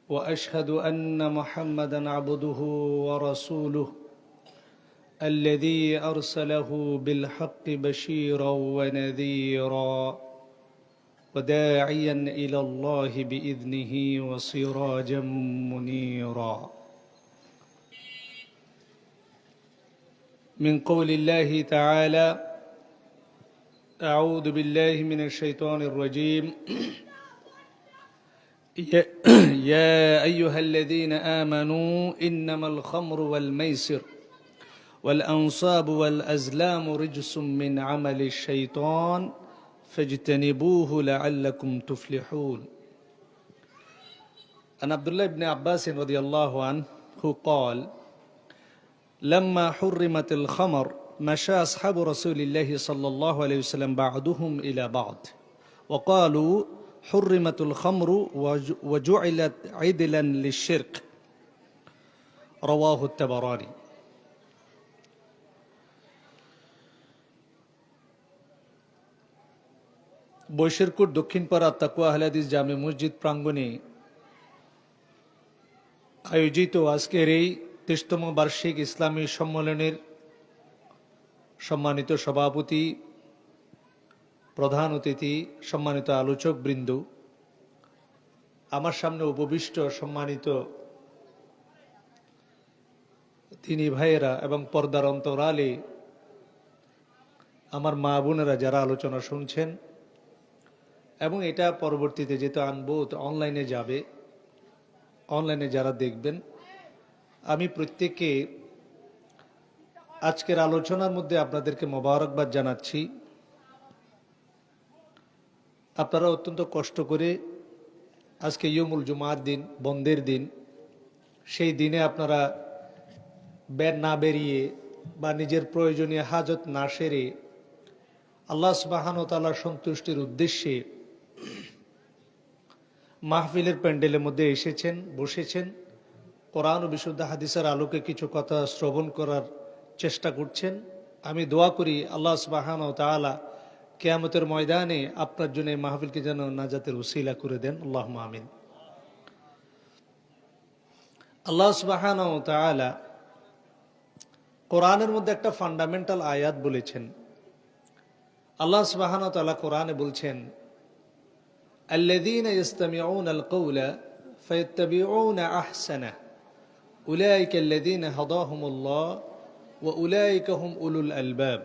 واشهد ان محمدا عبده ورسوله الذي ارسله بالحق بشيرا ونذيرا وداعيا الى الله باذنه وسراجا منيرا. من قول الله تعالى: اعوذ بالله من الشيطان الرجيم. يا أيها الذين آمنوا إنما الخمر والميسر والأنصاب والأزلام رجس من عمل الشيطان فاجتنبوه لعلكم تفلحون. عن عبد الله بن عباس رضي الله عنه قال: لما حرمت الخمر مشى أصحاب رسول الله صلى الله عليه وسلم بعضهم إلى بعض وقالوا: حرمت الخمر وجعلت عدلا للشرك. رواه الطبراني. বৈশিরকুট দক্ষিণপাড়া তাকওয়া আহলে হাদিস জামে মসজিদ প্রাঙ্গণে আয়োজিত আজকের এই ৩৩তম বার্ষিক ইসলামী সম্মেলনের সম্মানিত সভাপতি, প্রধান অতিথি, সম্মানিত আলোচক বৃন্দ, আমার সামনে উপবিষ্ট সম্মানিত তিনি ভাইয়েরা এবং পর্দার অন্তরালে আমার মা বোনেরা যারা আলোচনা শুনছেন এবং এটা পরবর্তীতে যেহেতু আনবো অনলাইনে যাবে, অনলাইনে যারা দেখবেন, আমি প্রত্যেককে আজকের আলোচনার মধ্যে আপনাদেরকে মোবারকবাদ জানাচ্ছি। আপনারা অত্যন্ত কষ্ট করে আজকে ইয়মুল জুমার দিন, বন্ধের দিন, সেই দিনে আপনারা না বেরিয়ে বা নিজের প্রয়োজনীয় হাজত না সেরে আল্লাহ সুবহানাহু ওয়া তাআলার সন্তুষ্টির উদ্দেশ্যে মাহফিলের প্যান্ডেলের মধ্যে এসেছেন, বসেছেন, কোরআন ও বিশুদ্ধ হাদিসের আলোকে কিছু কথা শ্রবণ করার চেষ্টা করছেন। আমি দোয়া করি আল্লাহ সুবহানাহু ওয়া তাআলা কিয়ামতের ময়দানে আপনার জন্য এই মাহফিলকে যেন নাজাতের উসিলা করে দেন। আল্লাহুম্মা আমিন। আল্লাহ সুবহানাহু ওয়া তাআলা কোরআনের মধ্যে একটা ফান্ডামেন্টাল আয়াত বলেছেন। আল্লাহ সুবহানাহু ওয়া তাআলা কোরআনে বলছেন, আল্লাযীনা ইসতামিউনাল কওলা ফায়াত্তাবিউনা আহসানাহু উলাইকা আল্লাযীনা হাদাহুমুল্লাহ ওয়া উলাইকা হুম উলুল আলবাব।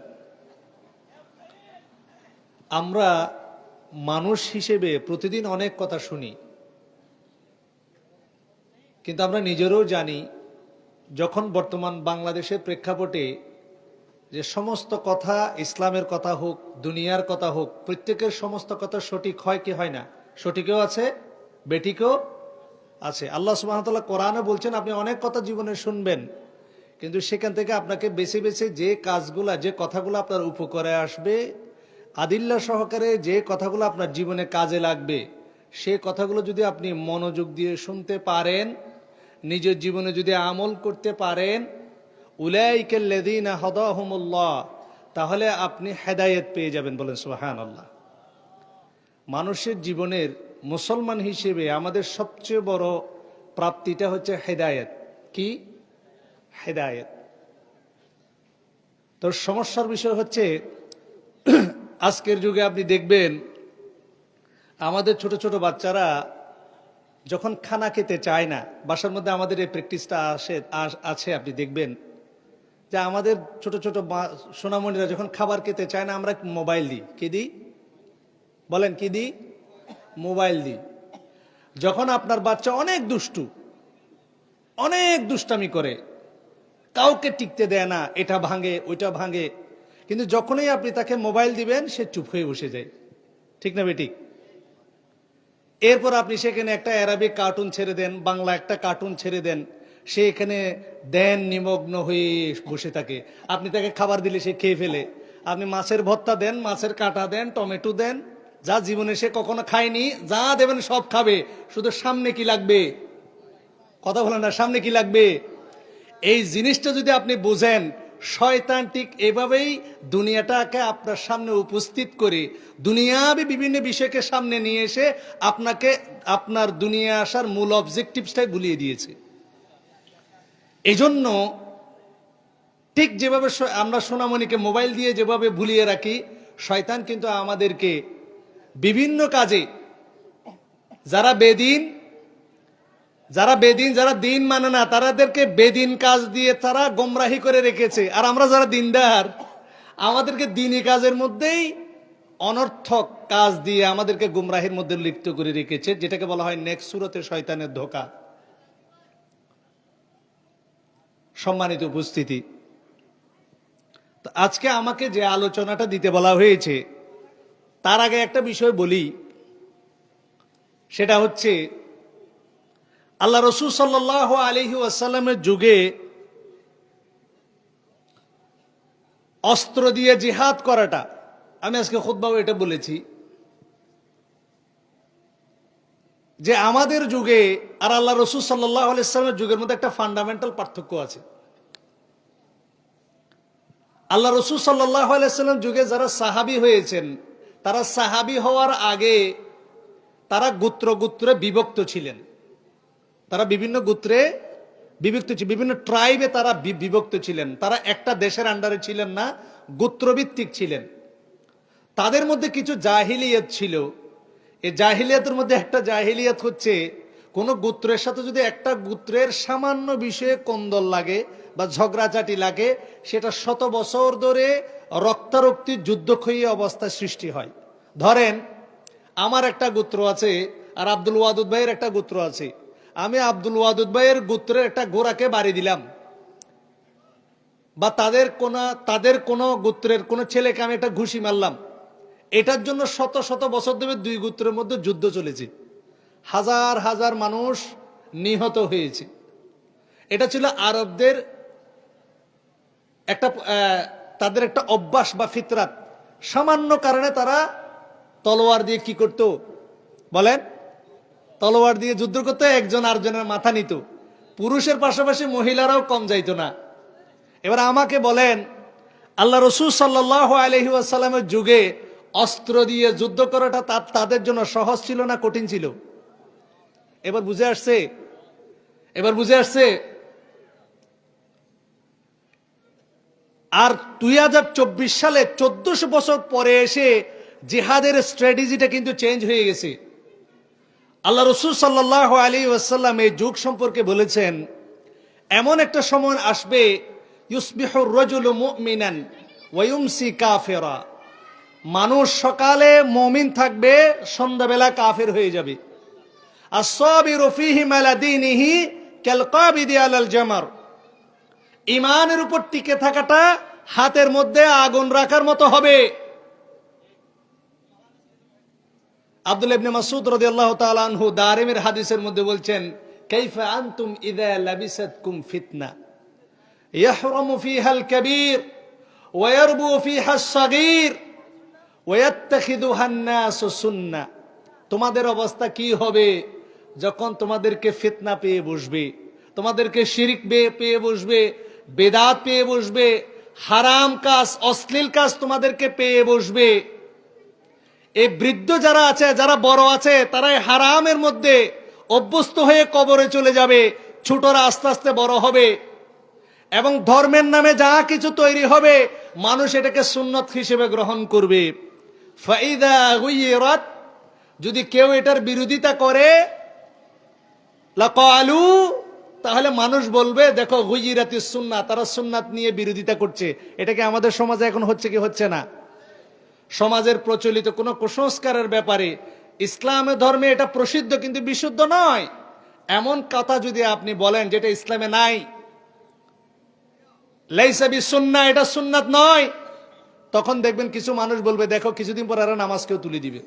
আমরা মানুষ হিসেবে প্রতিদিন অনেক কথা শুনি, কিন্তু আমরা নিজেরাও জানি যখন বর্তমান বাংলাদেশের প্রেক্ষাপটে যে সমস্ত কথা, ইসলামের কথা হোক, দুনিয়ার কথা হোক, প্রত্যেকের সমস্ত কথা সঠিক হয় কি হয় না? সঠিকও আছে, বেঠিকও আছে। আল্লাহ সুবহানাহু ওয়া তাআলা কোরআনে বলছেন আপনি অনেক কথা জীবনে শুনবেন, কিন্তু সেখান থেকে আপনাকে বেছে বেছে যে কাজগুলা, যে কথাগুলো আপনার উপকারে আসবে, আদিল্লা সহকারে যে কথাগুলো আপনার জীবনে কাজে লাগবে, সে কথাগুলো যদি আপনি মনোযোগ দিয়ে শুনতে পারেন, নিজের জীবনে যদি আমল করতে পারেন, উলাইকাল্লাযীনা হাদাহুমুল্লাহ, তাহলে আপনি হেদায়েত পেয়ে যাবেন। বলেন সুবহানাল্লাহ। মানুষের জীবনের মুসলমান হিসেবে আমাদের সবচেয়ে বড় প্রাপ্তিটা হচ্ছে হেদায়েত। কি? হেদায়েত। তো সমস্যার বিষয় হচ্ছে আজকের যুগে আপনি দেখবেন আমাদের ছোট ছোট বাচ্চারা যখন খানা খেতে চায় না, বাসার মধ্যে আমাদের এই প্র্যাকটিসটা আছে, আপনি দেখবেন যে আমাদের ছোট ছোট সোনামণিরা যখন খাবার খেতে চায় না, আমরা মোবাইল দিই। কি দিই? বলেন কি দিই? মোবাইল দিই। যখন আপনার বাচ্চা অনেক দুষ্টু, অনেক দুষ্টামি করে, কাউকে টিকতে দেয় না, এটা ভাঙে ওইটা ভাঙে, কিন্তু যখনই আপনি তাকে মোবাইল দিবেন সে চুপ হয়ে বসে যায়। ঠিক না বেঠিক? এরপর আপনি সেখানে একটা অ্যারাবিক কার্টুন ছেড়ে দেন, বাংলা একটা কার্টুন ছেড়ে দেন, সে এখানে দেন নিমগ্ন হয়ে বসে থাকে। আপনি তাকে খাবার দিলে সে খেয়ে ফেলে। আপনি মাছের ভর্তা দেন, মাছের কাঁটা দেন, টমেটো দেন, যা জীবনে সে কখনো খায়নি, যা দেবেন সব খাবে। শুধু সামনে কি লাগবে? কথা বলেন না, সামনে কি লাগবে? এই জিনিসটা যদি আপনি বুঝেন, শয়তান ঠিক এভাবেই দুনিয়াটাকে আপনার সামনে উপস্থিত করে দুনিয়াবি বিভিন্ন বিষয়কে সামনে নিয়ে এসে আপনাকে আপনার দুনিয়া আসার মূল অবজেক্টিভসটাই ভুলিয়ে দিয়েছে। এজন্য ঠিক যেভাবে আমরা সোনামণিকে মোবাইল দিয়ে যেভাবে ভুলিয়ে রাখি, শয়তান কিন্তু আমাদেরকে বিভিন্ন কাজে যারা বেদিন যারা দিন মানে না তাদেরকে বেদিন কাজ দিয়ে তারা গোমরাহি করে রেখেছে, আর আমরা যারা দিনদার আমাদেরকে দিনী কাজের মধ্যেই অনর্থক কাজ দিয়ে আমাদেরকে গুমরাহির মধ্যে লিপ্ত করে রেখেছে, যেটাকে বলা হয় নেক্সট সূরতে শয়তানের ধোঁকা। সম্মানিত উপস্থিতি, তো আজকে আমাকে যে আলোচনাটা দিতে বলা হয়েছে তার আগে একটা বিষয় বলি, সেটা হচ্ছে আল্লাহ রসুল সাল্লাল্লাহু আলাইহি ওয়াসাল্লামের যুগে অস্ত্র দিয়ে জিহাদ করাটা, আমি আজকে খুতবাও এটা বলেছি যে আমাদের যুগে আর আল্লাহ রসুল সাল্লাল্লাহু আলাইহি ওয়াসাল্লামের যুগের মধ্যে একটা ফান্ডামেন্টাল পার্থক্য আছে। আল্লাহ রসুল সাল্লাল্লাহু আলাইহি ওয়াসাল্লাম যুগে যারা সাহাবী হয়েছেন তারা সাহাবী হওয়ার আগে তারা গোত্রে বিভক্ত ছিলেন, তারা বিভিন্ন গোত্রে বিভক্ত ছিলেন, বিভিন্ন ট্রাইবে তারা বিভক্ত ছিলেন, তারা একটা দেশের আন্ডারে ছিলেন না, গোত্রভিত্তিক ছিলেন। তাদের মধ্যে কিছু জাহিলিয়াত ছিল। এই জাহিলিয়াতের মধ্যে একটা জাহিলিয়াত হচ্ছে কোন গোত্রের সাথে যদি একটা গোত্রের সামান্য বিষয়ে কোন্দল লাগে বা ঝগড়াঝাটি লাগে, সেটা শত বছর ধরে রক্তারক্তি যুদ্ধক্ষয়ী অবস্থার সৃষ্টি হয়। ধরেন আমার একটা গোত্র আছে আর আব্দুল ওয়াদুদ ভাইয়ের একটা গোত্র আছে, আমি আব্দুল ওয়াদুদ ভাইয়ের গোত্রের একটা ঘোড়াকে বাড়ি দিলাম, বা তাদের কোন গোত্রের কোন ছেলেকে আমি একটা ঘুষি মারলাম, এটার জন্য শত শত বছর ধরে দুই গোত্রের মধ্যে যুদ্ধ চলেছে, হাজার হাজার মানুষ নিহত হয়েছে। এটা ছিল আরবদের একটা তাদের একটা অভ্যাস বা ফিতরাত। সামান্য কারণে তারা তলোয়ার দিয়ে কি করত বলেন, তলোয়ার দিয়ে যুদ্ধ করতে, একজন আরেকজনের মাথা নিত, পুরুষের পাশাপাশি মহিলারাও কম যাইত না। এবার আমাকে বলেন আল্লাহ রসুল সাল্লাল্লাহু আলাইহি ওয়াসাল্লামের যুগে অস্ত্র দিয়ে যুদ্ধ করাটা তাদের জন্য সহজ ছিল না কঠিন ছিল? এবার বুঝে আসছে। আর 2024 সালে 1400 বছর পরে এসে জিহাদের স্ট্র্যাটেজিটা কিন্তু চেঞ্জ হয়ে গেছে। আল্লাহ রসুল সাল্লাল্লাহু আলাইহি ওয়াসাল্লাম এই যুগ সম্পর্কে বলেছেন, এমন একটা সময় আসবে ইউসবিহুর রাজুলু মুমিনান ওয়া ইউমসি কাফিরা, মানুষ সকালে মুমিন থাকবে, সন্ধ্যাবেলা কাফের হয়ে যাবে। আস-সাবিরু ফীহি আলা দীনিহি কাল কাবিদি আলাল জামার, ঈমানের উপর টিকে থাকাটা হাতের মধ্যে আগুন রাখার মতো হবে। আব্দুল্লাহ ইবনে মাসউদ রাদিয়াল্লাহু তাআলা আনহু দারিমের হাদিসের মধ্যে বলছেন, কাইফা আনতুম ইযা লাবিসাতকুম ফিতনা ইয়াহরামু ফীহাল কাবীর ওয়া ইয়ারবু ফীহাস সাগীর ওয়া ইয়াত্তাখিযুহান নাসু সুন্নাহ, তোমাদের অবস্থা কি হবে যখন তোমাদেরকে ফিতনা পেয়ে বসবে, তোমাদেরকে শিরক পেয়ে বসবে, বেদাত পেয়ে বসবে, হারাম কাজ অশ্লীল কাজ তোমাদেরকে পেয়ে বসবে। এই বৃদ্ধ যারা আছে, যারা বড় আছে, তারাই হারামের মধ্যে অভ্যস্ত হয়ে কবরে চলে যাবে, ছোটরা আস্তে আস্তে বড় হবে, এবং ধর্মের নামে যা কিছু তৈরি হবে মানুষ এটাকে সুন্নত হিসেবে গ্রহণ করবে। ফাইদা গুইরাত, যদি কেউ এটার বিরোধিতা করে, লাকালু, তাহলে মানুষ বলবে দেখো গুইরাতিস সুন্নাহ, তারা সুন্নাত নিয়ে বিরোধিতা করছে। এটা কি আমাদের সমাজে এখন হচ্ছে কি হচ্ছে না? সমাজের প্রচলিত কোন কুসংস্কারের ব্যাপারে ইসলামের ধর্মে এটা প্রসিদ্ধ কিন্তু বিশুদ্ধ নয়, এমন কথা যদি আপনি বলেন যেটা ইসলামে নাই, লাইসা বিসুন্নাহ, এটা সুন্নাত নয়, তখন দেখবেন কিছু মানুষ বলবে দেখো কিছুদিন পর আর নামাজকেও তুলে দিবে।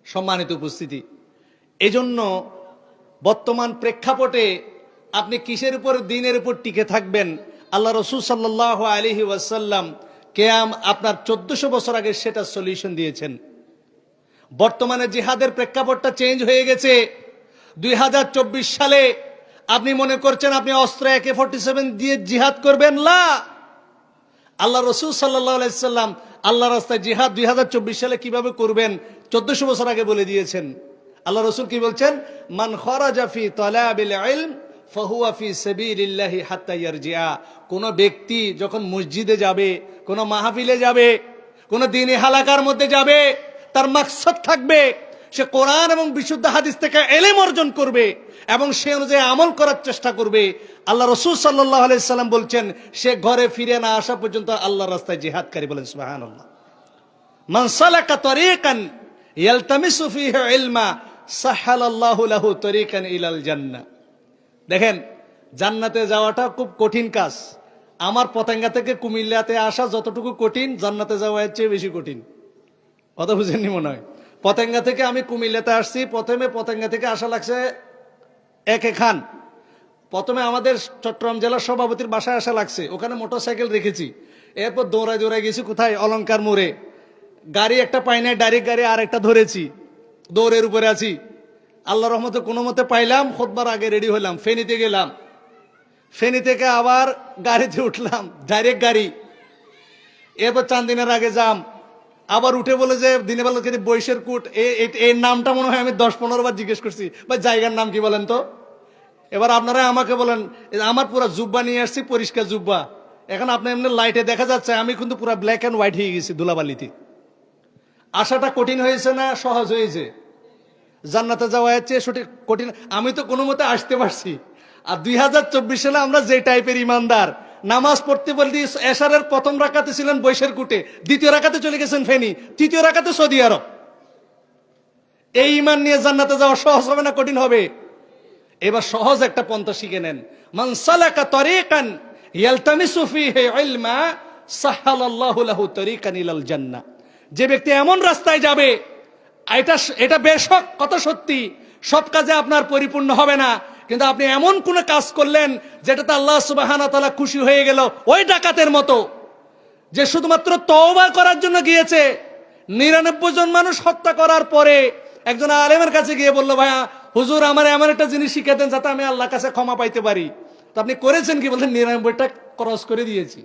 সম্মানিত উপস্থিতি, এজন্য বর্তমান প্রেক্ষাপটে আপনি কিসের উপর, দিনের উপর টিকে থাকবেন? আল্লাহ রসুল সাল্লাল্লাহু আলাইহি ওয়াসাল্লাম আপনার 1400 বছর আগে সেটা সলিউশন দিয়েছেন। বর্তমানে জিহাদের প্রেক্ষাপটটা চেঞ্জ হয়ে গেছে। 2024 সালে আপনি মনে করছেন আপনি অস্ত্র AK-47 দিয়ে জিহাদ করবেন? না, আল্লাহ রসুল সাল্লাল্লাহু আলাইহি সাল্লাম আল্লাহ রাস্তায় জিহাদ 2024 সালে কিভাবে করবেন 1400 বছর আগে বলে দিয়েছেন। আল্লাহ রসুল কি বলছেন? মান খরাজা ফি তালাবিল ইলম ফাহুয়া ফি সাবিলিল্লাহি হাত্তা ইয়ারজিআ। কোন ব্যক্তি যখন মসজিদে যাবে, কোন মাহফিলে যাবে, কোন দ্বীনি হালাকার মধ্যে যাবে, তার মাকসাদ থাকবে সে কোরআন এবং বিশুদ্ধ হাদিস থেকে ইলম অর্জন করবে এবং সে অনুযায়ী আমল করার চেষ্টা করবে। আল্লাহ রাসূল সাল্লাল্লাহু আলাইহি সাল্লাম বলছেন সে ঘরে ফিরে না আসা পর্যন্ত আল্লাহর রাস্তায় জিহাদকারী। বলেন সুবহানাল্লাহ। মান সালাকা তরিকান ইয়ালতামিসু ফীহি ইলমা সাহালাল্লাহু লাহু তরিকান ইলাল জান্নাহ। দেখেন, জান্নাতে যাওয়াটা খুব কঠিন কাজ। আমার পতেঙ্গা থেকে কুমিল্লাতে আসা যতটুকু কঠিন, জান্নাতে যাওয়া এর চেয়ে বেশি কঠিন। কথা বুঝেননি মনে হয়? পতেঙ্গা থেকে আমি কুমিল্লাতে আসছি, প্রথমে পতেঙ্গা থেকে আসা লাগছে একে খান। প্রথমে আমাদের চট্টগ্রাম জেলার সভাপতির বাসায় আসা লাগছে, ওখানে মোটরসাইকেল রেখেছি। এরপর দৌড়ায় দৌড়ায় গেছি কোথায়, অলংকার মোড়ে। গাড়ি একটা পাই নাই, ডাইরেক্ট গাড়ি আর একটা ধরেছি, দৌড়ের উপরে আছি। আল্লাহ রহমতে কোনো মতে পাইলাম, খুতবার আগে রেডি হলাম, ফেনীতে গেলাম। ফেনী থেকে আবার গাড়িতে উঠলাম, ডাইরেক্ট গাড়ি। এরপর চান্দিনার আগে যাম, আবার উঠে বলে যে দিনের বেলা বৈশের কুট, এর নামটা মনে হয় আমি 10-15 বার জিজ্ঞেস করছি, ভাই জায়গার নাম কি বলেন তো। এবার আপনারা আমাকে বলেন, আমার পুরো জুব্বা নিয়ে আসছি, পরিষ্কার জুব্বা। এখন আপনি এমনি লাইটে দেখা যাচ্ছে আমি কিন্তু পুরো ব্ল্যাক অ্যান্ড হোয়াইট হয়ে গেছি ধুলাবালিতে। আসাটা কঠিন হয়েছে না সহজ হয়েছে? জান্নাতে যাওয়া হচ্ছে সঠিক কঠিন। আমি তো কোনো মতে আসতে পারছি। আর 2024 সালে আমরা যে টাইপের ইমানদার, নামাজ পড়তে বলতে এশারের প্রথম রাকাতে ছিলেন বৈশের কুটে, দ্বিতীয় রাকাতে চলে গেছেন ফেনী, তৃতীয় রাকাতে সৌদি আরব। এই ইমান নিয়ে জান্নাতে যাওয়া সহজ হবে না কঠিন হবে? এবার সহজ একটা পন্থা শিখে নেন। মান সালাকা তরিকান ইয়ালতামিসু ফীহি ইলমা সাহালাল্লাহু লাহু তরিকান ইলাল জান্নাহ। যে ব্যক্তি এমন রাস্তায় যাবে, এটা বেশক কথা সত্যি, সব কাজে আপনার পরিপূর্ণ হবে না, কিন্তু আপনি এমন কোন কাজ করলেন যেটাতে আল্লাহ সুবহানাহু ওয়া তাআলা খুশি হয়ে গেল। ওই ডাকাতের মতো যে শুধুমাত্র তওবা করার জন্য গিয়েছে, 99 জন মানুষ হত্যা করার পরে একজন আলেমের কাছে গিয়ে বলল, ভাইয়া হুজুর আমার এমন একটা জিনিস শিখিয়ে দেন যাতে আমি আল্লাহর কাছে ক্ষমা পাইতে পারি। তো আপনি করেছেন কি? বলতেন 99টা ক্রস করে দিয়েছি।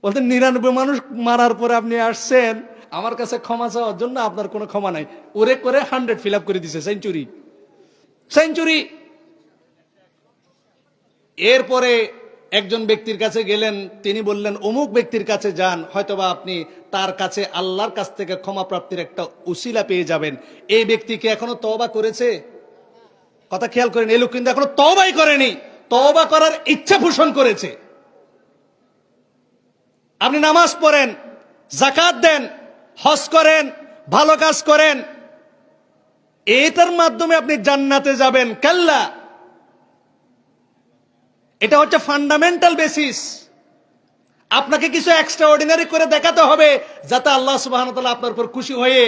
বলতেন 99 মানুষ মারার পরে আপনি আসছেন আমার কাছে ক্ষমা চাওয়ার জন্য, আপনার কোনো ক্ষমা নাই। ওরে করে 100 ফিল আপ করে দিছে, সেঞ্চুরি। এরপরে একজন ব্যক্তির কাছে গেলেন, তিনি বললেন অমুক ব্যক্তির কাছে যান, হয়তোবা আপনি তার কাছে আল্লাহর কাছ থেকে ক্ষমা প্রাপ্তির একটা উসিলা পেয়ে যাবেন। এই ব্যক্তিকে এখনো তওবা করেছে? কথা খেয়াল করেন, এই লোক কিন্তু এখনো তওবাই করেনি, তওবা করার ইচ্ছা পোষণ করেছে। আপনি নামাজ পড়েন, যাকাত দেন, হজ করেন, ভালো কাজ করেন, এটার মাধ্যমে আপনি জান্নাতে যাবেন? কাল্লা। এটা হচ্ছে ফান্ডামেন্টাল বেসিস। আপনাকে কিছু এক্সট্রা অর্ডিনারি করে দেখাতে হবে যাতে আল্লাহ সুবহানাহু ওয়া তাআলা আপনার উপর খুশি হয়ে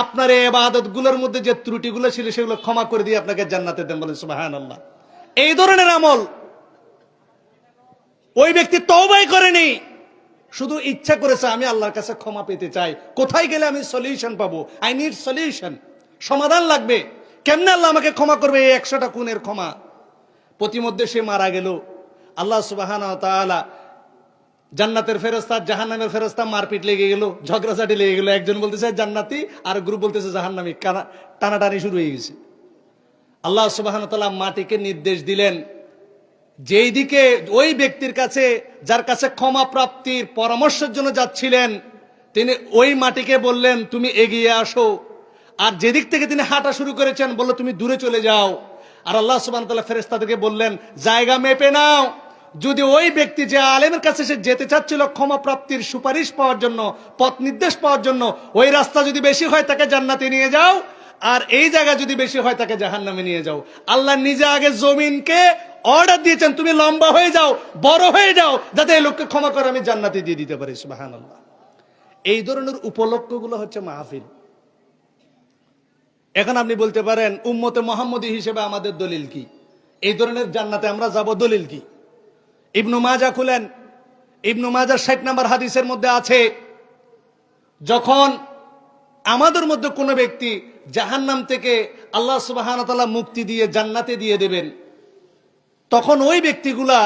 আপনার এই ইবাদতগুলোর মধ্যে যে ত্রুটিগুলো ছিল সেগুলো ক্ষমা করে দিয়ে আপনাকে জান্নাতে দেন। বলেন সুবহানাল্লাহ। এই ধরনের আমল ওই ব্যক্তি তওবাই করেনি, শুধু ইচ্ছা করেছে আমি আল্লাহর কাছে ক্ষমা পেতে চাই। কোথায় গেলে আমি সলিউশন পাবো? আই নিড সলিউশন, সমাধান লাগবে। কেমনে আল্লাহ আমাকে ক্ষমা করবে? এই 100টা খুনের ক্ষমা। প্রতিমধ্যে সে মারা গেল। আল্লাহ সুবহানাহু ওয়া তাআলা জান্নাতের ফেরেশতা জাহান্নামের ফেরেশতা মারপিট লেগে গেল, ঝগড়াঝাটি লেগে গেল। একজন বলতেছে জান্নাতি, আর গ্রুপ বলতেছে জাহান্নামী, টানাটানি শুরু হয়ে গেছে। আল্লাহ সুবহানাহু ওয়া তাআলা মাটিকে নির্দেশ দিলেন, যেই দিকে ওই ব্যক্তির কাছে যার কাছে ক্ষমা প্রাপ্তির পরামর্শের জন্য যাচ্ছিলেন, তিনি ওই মাটিকে বললেন তুমি এগিয়ে আসো। আর যেদিক থেকে তিনি হাঁটা শুরু করেছেন বলল তুমি দূরে চলে যাও। আর আল্লাহ সুবহানাহু ওয়া তাআলা ফেরেশতাদেরকে বললেন জায়গা মেপে নাও, যদি ওই ব্যক্তি যে আলেমের কাছে সে যেতে চাচ্ছিল ক্ষমা প্রাপ্তির সুপারিশ পাওয়ার জন্য, পথ নির্দেশ পাওয়ার জন্য, ওই রাস্তা যদি বেশি হয় তাকে জান্নাতে নিয়ে যাও, আর এই জায়গা যদি বেশি হয় তাকে জাহান্নামে নিয়ে যাও। আল্লাহ নিজে আগে জমিনকে অর্ডার দিয়েছেন তুমি লম্বা হয়ে যাও, বড় হয়ে যাও, যাতে এই লোককে ক্ষমা করে আমি জান্নাতে দিয়ে দিতে পারি। সুবহানাল্লাহ। এই ধরনের উপলক্ষগুলো হচ্ছে মাহফিল। এখন আপনি বলতে পারেন উম্মতে মুহাম্মদী হিসেবে আমাদের দলিল কি? এই ধরনের জান্নাতে আমরা যাব, দলিল কি? ইবনু মাজাহ খুলেন, ইবনু মাজাহ 60 নম্বর হাদিসের মধ্যে আছে, যখন আমাদের মধ্যে কোনো ব্যক্তি জাহান্নাম থেকে আল্লাহ সুবহানাহু ওয়া তাআলা মুক্তি দিয়ে জান্নাতে দিয়ে দেবেন, তখন ওই ব্যক্তিগুলা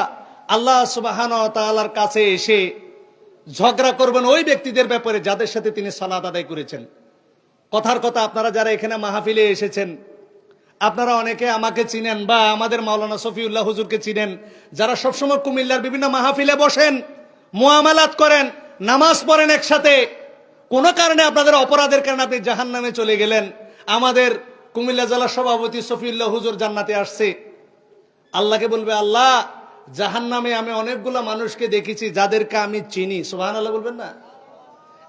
আল্লাহ সুবহানাহু ওয়া তাআলার কাছে এসে ঝগড়া করবেন ওই ব্যক্তিদের ব্যাপারে যাদের সাথে তিনি সালাত আদায় করেছেন। কথার কথা, আপনারা যারা এখানে মাহফিলে এসেছেন, আপনারা অনেকে আমাকে চিনেন বা আমাদের মাওলানা শফিউল্লাহ হুজুরকে চিনেন, যারা সবসময় কুমিল্লার বিভিন্ন মাহফিলে বসেন, মুআমালাত করেন, নামাজ পড়েন একসাথে। কোনো কারণে আপনাদের অপরাধের কারণে আপনি জাহান্নামে চলে গেলেন, আমাদের কুমিল্লা জেলার সভাপতি শফিউল্লাহ হুজুর জান্নাতে আসছে। আল্লাহকে বলবে, আল্লাহ, জাহান্নামে আমি অনেকগুলা মানুষকে দেখেছি যাদেরকে আমি চিনি। সুবহানাল্লাহ বলবেন না?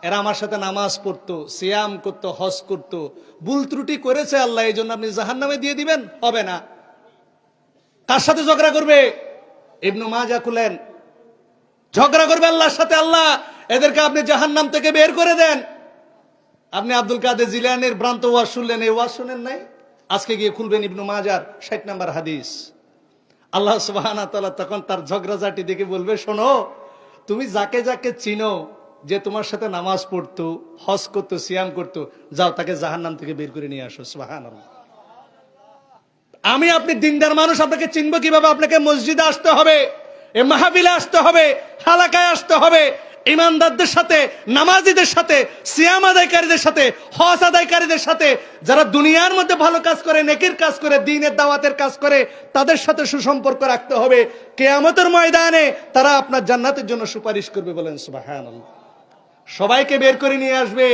এরা আমার সাথে নামাজ পড়তো, সিয়াম করতো, হজ করতো, ভুল ত্রুটি করেছে আল্লাহ, এই জন্য আপনি জাহান্নামে দিয়ে দিবেন? হবে না। কার সাথে ঝগড়া করবে? ইবনু মাজাহ খুলেন, ঝগড়া করবে আল্লাহর সাথে। আল্লাহ, এদেরকে আপনি জাহান্নাম থেকে বের করে দেন। আপনি আব্দুল কাদের জিলানীর ভ্রান্ত ওয়াজ শুনলেন, এই ওয়াজ শুনেন নাই? আজকে গিয়ে খুলবেন ইবনু মাজাহর 60 নম্বর হাদিস। আল্লাহ সুবহানাহু ওয়া তাআলা তখন তার ঝগড়াঝাটি দেখে বলবে, শোনো, তুমি যাকে যাকে চিনো যে তোমার সাথে নামাজ পড়তো, হজ করতো, সিয়াম করতো, যাও তাকে জাহান্নাম থেকে বের করে নিয়ে আসো। সুবহানাল্লাহ। আমি আপনি দিনদার মানুষ, আপনাকে চিনবো কিভাবে? আপনাকে মসজিদে আসতে হবে, এই মাহফিলে আসতে হবে, হালাকায় আসতে হবে, ইমানদারদের সাথে, নামাজিদের সাথে, সিয়াম আদায়কারীদের সাথে, হজ আদায়কারীদের সাথে, যারা দুনিয়ার মধ্যে ভালো কাজ করে, নেকির কাজ করে, দ্বীনের দাওয়াতের কাজ করে, তাদের সাথে সুসম্পর্ক রাখতে হবে। কিয়ামতের ময়দানে তারা আপনার জান্নাতের জন্য সুপারিশ করবে। বলেন সুবহানাল্লাহ। সবাইকে বের করে নিয়ে আসবে।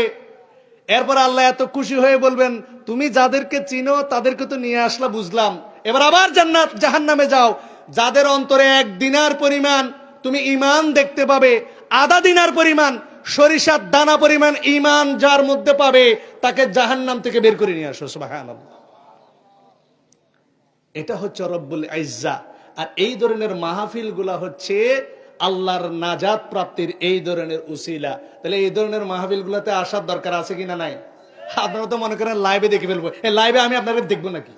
এরপর আল্লাহ এত খুশি হয়ে বলবেন, তুমি যাদেরকে চিনো তাদেরকে তো নিয়ে আসলা, বুঝলাম, এবার আবার জাহান্নামে যাও। যাদের অন্তরে 1 দিনার পরিমাণ তুমি ঈমান দেখতে পাবে, আধা দিনার পরিমাণ, সরিষার দানা পরিমাণ ঈমান যার মধ্যে পাবে, তাকে জাহান্নাম থেকে বের করে নিয়ে আসো। সুবহানাল্লাহ। এটা হচ্ছে রব্বুল ইজ্জা। আর এই ধরনের মাহফিল গুলা হচ্ছে আল্লাহর নাজাত প্রাপ্তির এই ধরনের উসিলা। তাহলে এই ধরনের মাহফিল গুলাতে আসার দরকার আছে কিনা? নাই। আপনারা তো মনে করেন লাইভে দেখে ফেলবো, এই লাইভে আমি আপনাদের দেখবো নাকি?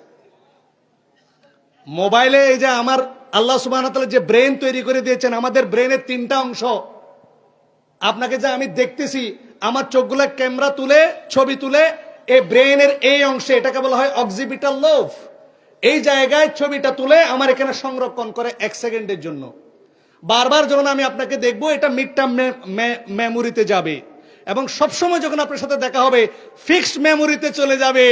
মোবাইলে এই যে আমার আল্লাহ সুবহানাহু ওয়া তাআলা যে ব্রেন তৈরি করে দিয়েছেন, আমাদের ব্রেনের 3টা অংশ। আপনাকে যে আমি দেখতেছি, আমার চোখগুলো ক্যামেরা তুলে ছবি তুলে এই ব্রেনের এই অংশে, এটাকে বলা হয় অক্সিপিটাল লোব, এই জায়গায় ছবিটা তুলে আমার এখানে সংরক্ষণ করে 1 সেকেন্ডের জন্য। বারবার যখন আমি আপনাকে দেখবো, এটা মিড টার্ম মেমোরিতে যাবে এবং সবসময় যখন আপনার সাথে দেখা হবে ফিক্সড মেমোরিতে চলে যাবে।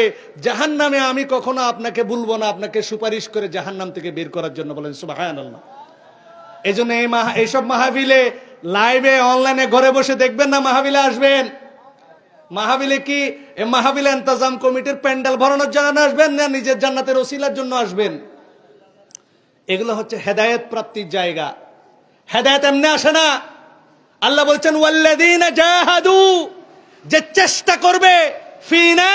জাহান্নামে আমি কখনো আপনাকে বলবো না, আপনাকে সুপারিশ করে জাহান্নাম থেকে বের করার জন্য। বলেন সুবহানাল্লাহ। এই জন্য এইসব মাহফিলে, লাইভে, অনলাইনে, ঘরে বসে দেখবেন না, মাহফিলে আসবেন। মাহফিলে কি মাহফিলে ইন্তজাম কমিটির প্যান্ডেল ভরানোর জন্য আসবেন, না নিজের জান্নাতের ওসিলার জন্য আসবেন? এগুলো হচ্ছে হেদায়েত প্রাপ্তির জায়গা। হেদায়েত এমনি আসে না। আল্লাহ বলছেন, ওয়াল্লাযীনা জাহাদু, যে চেষ্টা করবে, ফিনা,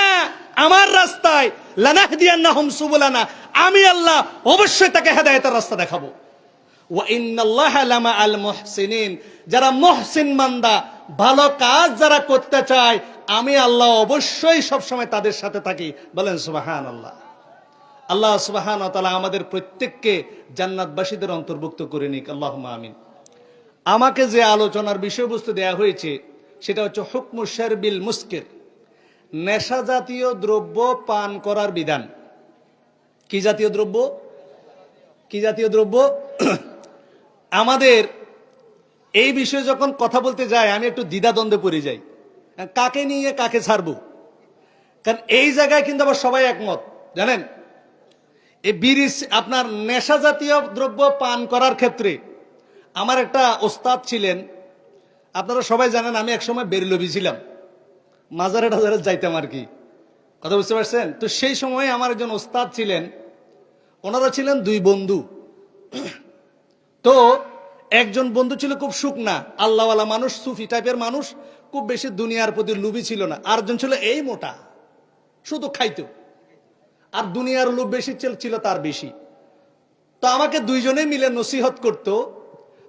আমার রাস্তায়, লানাহদিয়ান্নাহুম সুবুলানা, আমি আল্লাহ অবশ্যই তাকে হেদায়েতের রাস্তা দেখাবো। ওয়া ইন্নাল্লাহা লামাআল মুহসিনিন, যারা মুহসিন বান্দা, ভালো কাজ যারা করতে চায়, আমি আল্লাহ অবশ্যই সবসময় তাদের সাথে থাকি। বলেন সুবহানাল্লাহ। আল্লাহ সুবহানাহু ওয়া তাআলা আমাদের প্রত্যেককে জান্নাতবাসীদের অন্তর্ভুক্ত করে নিক। আল্লাহুম্মা আমিন। আমাকে যে আলোচনার বিষয়বস্তু দেয়া হয়েছে সেটা হচ্ছে হুকমু শারবিল মুসকির, নেশা জাতীয় দ্রব্য পান করার বিধান। কি জাতীয় দ্রব্য? কি জাতীয় দ্রব্য? আমাদের এই বিষয়ে যখন কথা বলতে যাই, আমি একটু দ্বিধাদ্বন্দ্বে পড়ে যাই, কাকে নিয়ে কাকে ছাড়বো। কারণ এই জায়গায় কিন্তু আবার সবাই একমত, জানেন। এই বিড়ি, আপনার নেশা জাতীয় দ্রব্য পান করার ক্ষেত্রে আমার একটা ওস্তাদ ছিলেন, আপনারা সবাই জানেন, আমি একসময় বেরলভি ছিলাম, মাজারে টাজারে যাইতাম আর কি, কথা বুঝতে পারছেন? তো সেই সময় আমার একজন ওস্তাদ ছিলেন, ওনারা ছিলেন 2 বন্ধু। তো একজন বন্ধু ছিল খুব শুকনা, আল্লাহওয়ালা মানুষ, সুফি টাইপের মানুষ, খুব বেশি দুনিয়ার প্রতি লোভী ছিল না। আরেকজন ছিল এই মোটা, শুধু খাইতো, আর দুনিয়ার লোভ বেশি ছিল তার বেশি। তো আমাকে 2 জনে মিলে নসিহত করতো।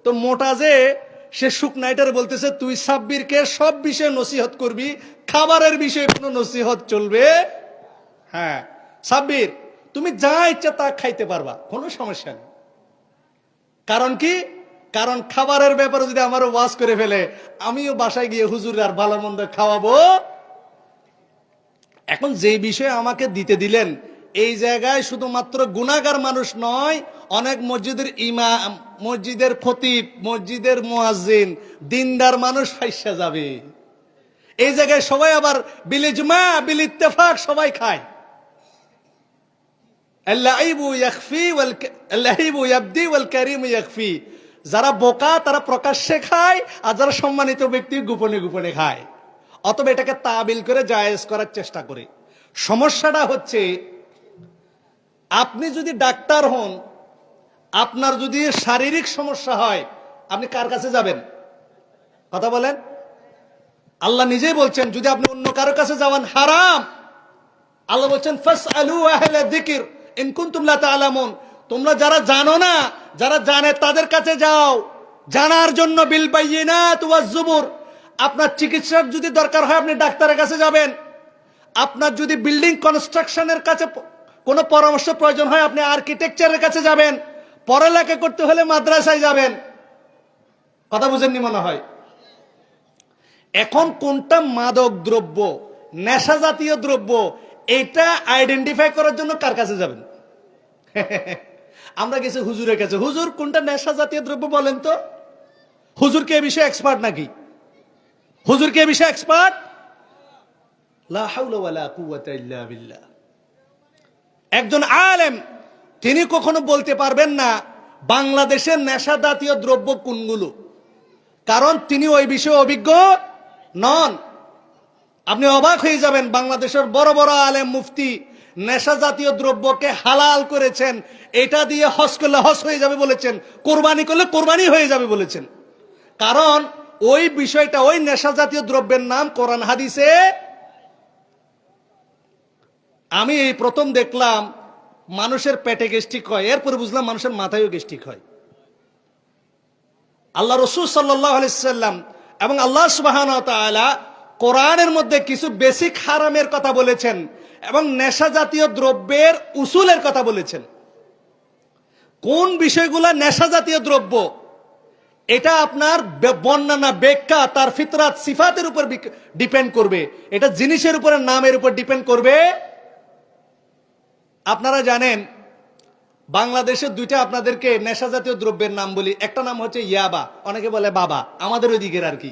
তো মোটা যে, সে শুকনাইটার বলতেছে, তুই সাব্বিরকে সব বিষয়ে নসিহত করবি, খাবারের বিষয়ে কোনো নসিহত চলবে? হ্যাঁ সাব্বির, তুমি যা ইচ্ছা তা খাইতে পারবা, কোনো সমস্যা নেই। কারণ কি? কারণ খাবারের ব্যাপারে যদি আমার ওয়াজ করে ফেলে, আমিও বাসায় গিয়ে হুজুর আর ভালো মন্দ খাওয়াবো। এখন যে বিষয়ে আমাকে দিতে দিলেন, এই জায়গায় শুধুমাত্র গুনাহগার মানুষ নয়, অনেক মসজিদের ইমাম, মসজিদের খতিব, মসজিদের মুয়াজ্জিন, দিনদার মানুষ ফাইসা যাবে। এই জায়গায় সবাই আবার বিল ইজমা বিল ইত্তেফাক সবাই খায়। আল-লাইবু ইয়াখফি আল-লাইবু ইয়াবদি ওয়াল কারীমু ইয়াখফি। যারা বোকা তারা প্রকাশ্যে খায়, আর যারা সম্মানিত ব্যক্তি গোপনে গোপনে খায়। অতএব এটাকে তাবিল করে জায়েজ করার চেষ্টা করে। সমস্যাটা হচ্ছে, আপনি যদি ডাক্তার হন, আপনার যদি শারীরিক সমস্যা হয়, আপনি কার কাছে যাবেন? কথা বলেন। আল্লাহ নিজেই বলছেন, যদি আপনি অন্য কারো কাছে যাওয়ান হারাম। আল্লাহ বলছেন ফাসআলু আহলা যিকর ইন কুনতুম লা তা'লামুন। তোমরা যারা জানো না, যারা জানে তাদের কাছে যাও জানার জন্য। বিল বাইয়িনাত ওয়াজ জুবুর। আপনার চিকিৎসার যদি দরকার হয় আপনি ডাক্তারের কাছে যাবেন। আপনার যদি বিল্ডিং কনস্ট্রাকশনের কাছে কোনো পরামর্শ প্রয়োজন হয় আপনি আর্কিটেকচারের কাছে যাবেন। পড়ালেখা করতে হলে মাদ্রাসায় যাবেন। কথা বুঝেননি মনে হয়। এখন কোনটা মাদক দ্রব্য, নেশা জাতীয় দ্রব্য, এটা আইডেন্টিফাই করার জন্য কার কাছে যাবেন? আমরা গেছি হুজুরের কাছে। হুজুর কোনটা নেশা জাতীয় দ্রব্য বলেন তো। হুজুর কি এ বিষয়ে এক্সপার্ট নাকি? হুজুর কি এ বিষয়ে এক্সপার্ট? লা হাওলা ওয়ালা কুওয়াতা ইল্লা বিল্লাহ। একজন আলেম তিনি কখনো বলতে পারবেন না বাংলাদেশের নেশা জাতীয় দ্রব্য কোনগুলো, কারণ তিনি ওই বিষয়ে অভিজ্ঞ নন। আপনি অবাক হয়ে যাবেন, বাংলাদেশের বড় বড় আলেম মুফতি নেশা জাতীয় দ্রব্যকে হালাল করেছেন। এটা দিয়ে হজ করলে হজ হয়ে যাবে বলেছেন, কোরবানি করলে কোরবানি হয়ে যাবে বলেছেন। কারণ ওই বিষয়টা, ওই নেশা জাতীয় দ্রব্যের নাম কোরআন হাদিসে। আমি এই প্রথম দেখলাম মানুষের পেটে গ্যাস্ট্রিক হয়, এরপরে বুঝলাম মানুষের মাথায়ও গ্যাস্ট্রিক হয়। আল্লাহ রাসূল সাল্লাল্লাহু আলাইহি সাল্লাম এবং আল্লাহ সুবহানাহু ওয়া তাআলা কোরআনের মধ্যে কিছু বেসিক হারামের কথা বলেছেন এবং নেশা জাতীয় দ্রব্যের উসুলের কথা বলেছেন। কোন বিষয়গুলো নেশা জাতীয় দ্রব্য, এটা আপনার বর্ণনা, ব্যাখ্যা, তার ফিতরাত, সিফাতের উপর ডিপেন্ড করবে। এটা জিনিসের উপরে, নামের উপর ডিপেন্ড করবে। আপনারা জানেন বাংলাদেশে দুইটা আপনাদেরকে নেশা জাতীয় দ্রব্যের নাম বলি। একটা নাম হচ্ছে ইয়াবা, অনেকে বলে বাবা, আমাদের ওই দিকের আর কি।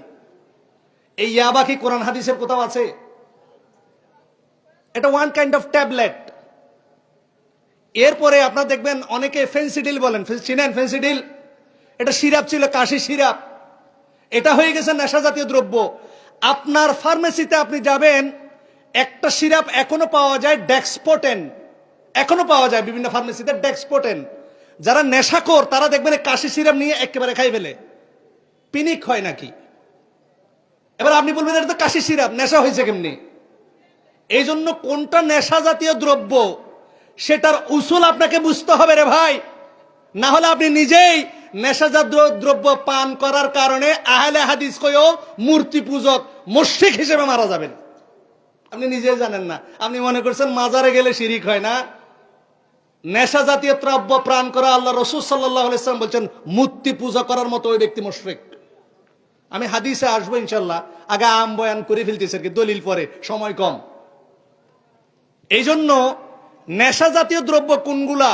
এই ইয়াবা কি কোরআন হাদিসের কোথাও আছে? এটা ওয়ান কাইন্ড অফ ট্যাবলেট। এরপরে আপনারা দেখবেন অনেকে ফেন্সিডিল বলেন, চিনেন ফেন্সিডিল? এটা সিরাপ ছিল, কাশি সিরাপ। এটা হয়ে গেছে নেশা জাতীয় দ্রব্য। আপনার ফার্মেসিতে আপনি যাবেন, একটা সিরাপ এখনো পাওয়া যায়, ডেক্সপোটেন, এখনো পাওয়া যায় বিভিন্ন ফার্মেসিতে ডেক্সপোটেন। যারা নেশাখোর তারা দেখবেন কাশি সিরাপ নিয়ে একেবারে খাই ফেলে, পিনিক হয় নাকি। এবার আপনি বলবেন এটা তো কাশি সিরাপ, নেশা হয়েছে কেমনি? এই জন্য কোনটা নেশা জাতীয় দ্রব্য সেটার উসুল আপনাকে বুঝতে হবে রে ভাই। না হলে আপনি নিজেই নেশাজাতীয় দ্রব্য পান করার কারণে আহলে হাদিস কয়েও মূর্তি পূজক, মুশরিক হিসেবে মারা যাবেন। আপনি নিজেই জানেন না। আপনি মনে করছেন মাজারে গেলে শিরিক হয় না। নেশা জাতীয় দ্রব্য পান করা, আল্লাহ রাসূল সাল্লাল্লাহু আলাইহি ওয়াসাল্লাম বলেছেন মূর্তি পূজা করার মতো ওই ব্যক্তি মুশরিক। আমি হাদিসে আসবো ইনশাল্লাহ, আগে আম বয়ান করে ফেলতেছি আর কি, দলিল পরে, সময় কম। এই জন্য নেশা জাতীয় দ্রব্য কোনগুলা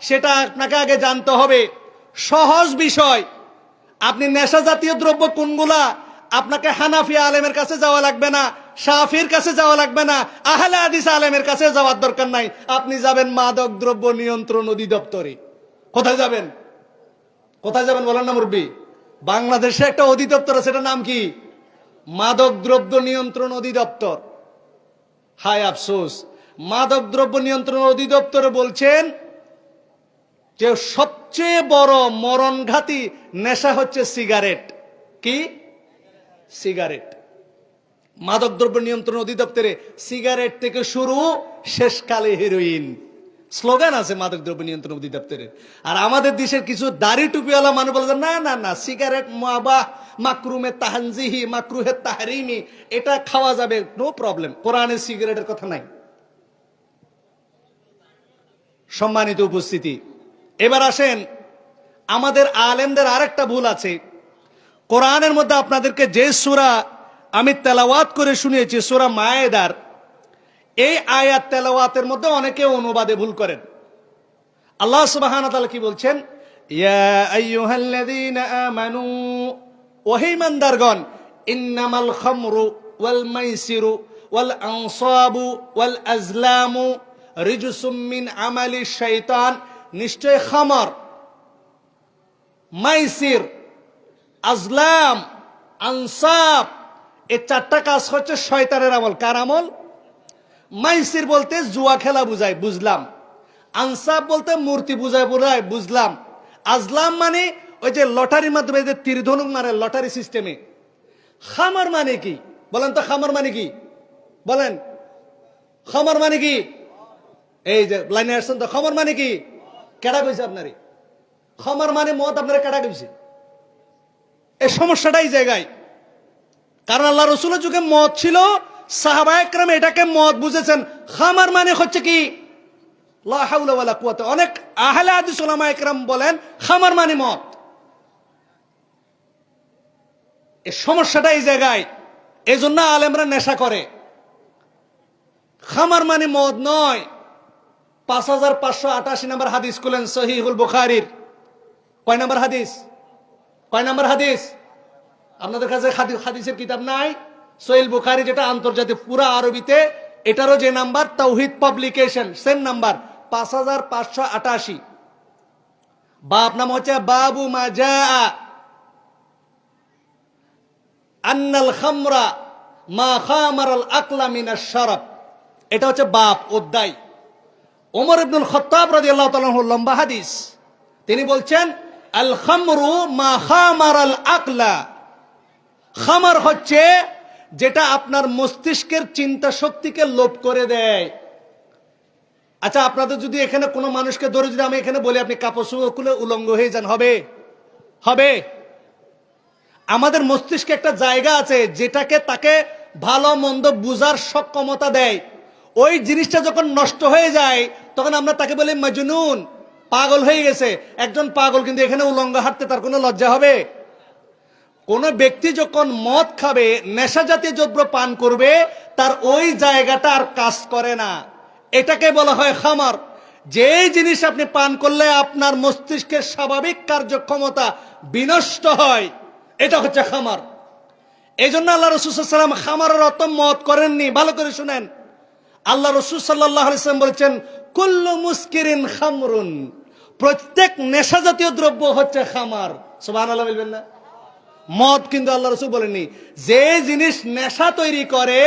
সেটা আপনাকে আগে জানতে হবে। সহজ বিষয়। আপনি নেশা জাতীয় দ্রব্য কোনগুলা, আপনাকে হানাফি আলেমের কাছে যাওয়া লাগবে না, শাফির কাছে যাওয়া লাগবে না, আহলে হাদিস আলেমের কাছে যাওয়ার দরকার নাই। আপনি যাবেন মাদক দ্রব্য নিয়ন্ত্রণ অধিদপ্তরে। কোথায় যাবেন? কোথায় যাবেন বলেন না মুরব্বী? বাংলাদেশে একটা অধিদপ্তর আছে, সেটার নাম কি? মাদক দ্রব্য নিয়ন্ত্রণ অধিদপ্তর। হায় আফসোস, মাদক দ্রব্য নিয়ন্ত্রণ অধিদপ্তর বলছেন যে সবচেয়ে বড় মরণঘাতী নেশা হচ্ছে সিগারেট। কি? সিগারেট। মাদক দ্রব্য নিয়ন্ত্রণ অধিদপ্তরে সিগারেট থেকে শুরু, শেষকালে হেরোইন। স্লোগান আছে মাদক দ্রব্য নিয়ন্ত্রণ অধিদপ্তরের। আর আমাদের দেশের কিছু দাড়ি টুপিওয়ালা মানুষ বলে না না না, সিগারেট মাকরুমে তাহানজিহি মাকরুহে তাহরিমি, এটা খাওয়া যাবে, নো প্রবলেম। কোরআনে সিগারেটের কথা নাই। সম্মানিত উপস্থিতি, এবার আসেন, আমাদের আলেমদের আরেকটা ভুল আছে। কোরআনের মধ্যে আপনাদেরকে যে সূরা আমি তেলাওয়াত করে শুনিয়েছি, সূরা মায়েদার, এই আয়াত তেলাওয়াতের মধ্যে অনেকে অনুবাদে ভুল করেন। আল্লাহ সুবহানাহু ওয়া তাআলা কি বলছেন? ইয়া আইয়ুহাল্লাযীনা আমানু, ওহে ঈমানদারগণ, ইন্নামাল খামরু ওয়াল মাইসিরু ওয়াল আনসাবু ওয়াল আজলামু রিজসুম মিন আমালি শাইতান, নিশ্চয় খামর, মাইসির, আজলাম, আনসাব, এই চারটা কাজ হচ্ছে শয়তানের আমল। কার আমল? মাইসির বলতে জুয়া খেলা বুঝায়, বুঝলাম। আনসাব বলতে মূর্তি বুঝায় বুঝলাম। আজলাম মানে ওই যে লটারির মাধ্যমে যে তীর ধনুক মারে লটারি সিস্টেমে। খামার মানে কি বলেন তো? খামার মানে কি বলেন? খামার মানে কি? এই যে লাইনে আসছেন তো, খামার মানে কি? কেডা কইছে আপনারে? খামার মানে মদ, আপনারা কেডা কইছে? এই সমস্যাটা এই জায়গায়। কারণ আল্লাহ রসুলের যুগে মদ ছিল, সাহাবায়ে কেরাম এটাকে মদ বুঝেছেন। খামার মানে হচ্ছে কি? লা হাওলা ওয়ালা কুওয়াতা। অনেক আহলে হাদিস উলামায়ে কেরাম বলেন খামার মানে মদ। এই সমস্যাটা এই জায়গায়। এজন্য আলেমরা নেশা করে। খামার মানে মদ নয়। 5588 নম্বর হাদিস খুলেন সহিহুল বুখারীর। কয় নম্বর হাদিস? কয় নম্বর হাদিস? আপনাদের কাছে হাদিসের কিতাব নাই? সহিহ বুখারী, যেটা আন্তর্জাতিক পুরা আরবিতে, এটারও যে নাম্বার তাওহীদ পাবলিকেশন, সেম নাম্বার 5588। বাব নাম হচ্ছে বাবু মা জাআ আন্নাল খামরা মা খামারাল আকলা মিনাশ শারাব। এটা হচ্ছে বাব, অধ্যায়। ওমর ইবনুল খাত্তাব রাদিয়াল্লাহু তাআলা আনহু, লম্বা হাদিস, তিনি বলছেন আল খামরু মা খামারাল আকলা। খামার হচ্ছে যেটা আপনার মস্তিষ্কের চিন্তা শক্তিকে লোপ করে দেয়। আচ্ছা, আপনাদের যদি এখানে কোনো মানুষকে ধরে যদি আমি এখানে বলি আপনি কাপড় খুলে উলঙ্গ হয়ে যান, হবে? হবে? আমাদের মস্তিষ্কে একটা জায়গা আছে যেটাকে তাকে ভালো মন্দ বুঝার সক্ষমতা দেয়। ওই জিনিসটা যখন নষ্ট হয়ে যায় তখন আমরা তাকে বলি মাজনুন, পাগল হয়ে গেছে। একজন পাগল কিন্তু এখানে উলঙ্গ হাঁটতে তার কোনো লজ্জা হবে? কোন ব্যক্তি যখন মদ খাবে, নেশা জাতীয় দ্রব্য পান করবে, তার ওই জায়গাটা আর কাজ করে না। এটাকে বলা হয় খামার। যে জিনিস আপনি পান করলে আপনার মস্তিষ্কের স্বাভাবিক কার্যক্ষমতা বিনষ্ট হয়, এটা হচ্ছে খামার। এই জন্য আল্লাহ রাসূল সাল্লাল্লাহু আলাইহি ওয়াসাল্লাম খামারের অর্থ মদ করেননি। ভালো করে শুনেন, আল্লাহ রাসূল সাল্লাল্লাহু আলাইহি ওয়াসাল্লাম বলেছেন কুল্লু মুসকিরিন খামরুন, প্রত্যেক নেশা জাতীয় দ্রব্য হচ্ছে খামার। সুবহানাল্লাহ বলবেন না? মদ কিন্তু আল্লাহ রাসূল বলেননি। যে জিনিস নেশা তৈরি করে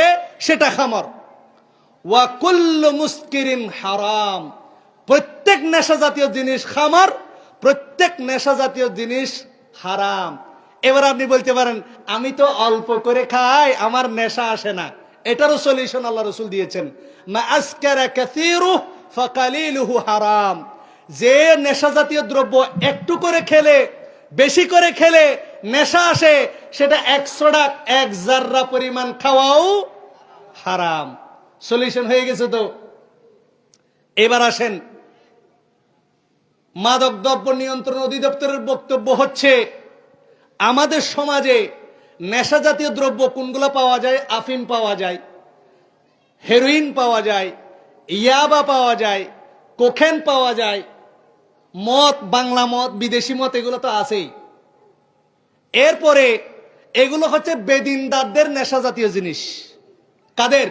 সেটা খামার। ওয়া কুল্লু মুসকিরিন হারাম, প্রত্যেক নেশা জাতীয় জিনিস খামার, প্রত্যেক নেশা জাতীয় জিনিস হারাম। এবার আপনি বলতে পারেন আমি তো অল্প করে খাই, আমার নেশা আসে না। এটারও সলিউশন আল্লাহ রাসূল দিয়েছেন, মা আসকারা কাসীরু ফাকালিলুহু হারাম। যে নেশা জাতীয় দ্রব্য একটু করে খেলে, বেশি করে খেলে নেশা আসে, সেটা 100 এক জাররা পরিমাণ খাওয়াও হারাম। সলিউশন হয়ে গেছে তো? এবার আসেন, মাদক দ্রব্য নিয়ন্ত্রণ অধিদপ্তরের বক্তব্য হচ্ছে আমাদের সমাজে নেশা জাতীয় দ্রব্য কোনগুলো পাওয়া যায়? আফিম পাওয়া যায়, হেরোইন পাওয়া যায়, ইয়াবা পাওয়া যায়, কোকেন পাওয়া যায়, মদ, বাংলা মদ, বিদেশি মদ, এগুলো তো আছেই। এরপরে এগুলো হচ্ছে বেদিনদারদের নেশা জাতীয় জিনিস। কাদের?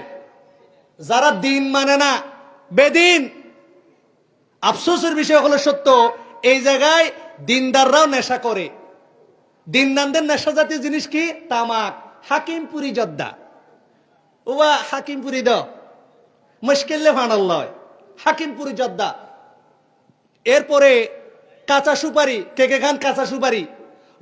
যারা দিন মানে না, বেদিন। আফসোসের বিষয় হলো সত্য, এই জায়গায় দিনদাররাও নেশা করে। দিনদারদের নেশা জাতীয় জিনিস কি? তামাক। হাকিমপুরি জর্দা, ওয়া হাকিমপুরি দ মুশকিলে ফানাল্লাহ, হাকিমপুরি জর্দা। এরপরে কাঁচা সুপারি। কে কে খান কাঁচা সুপারি?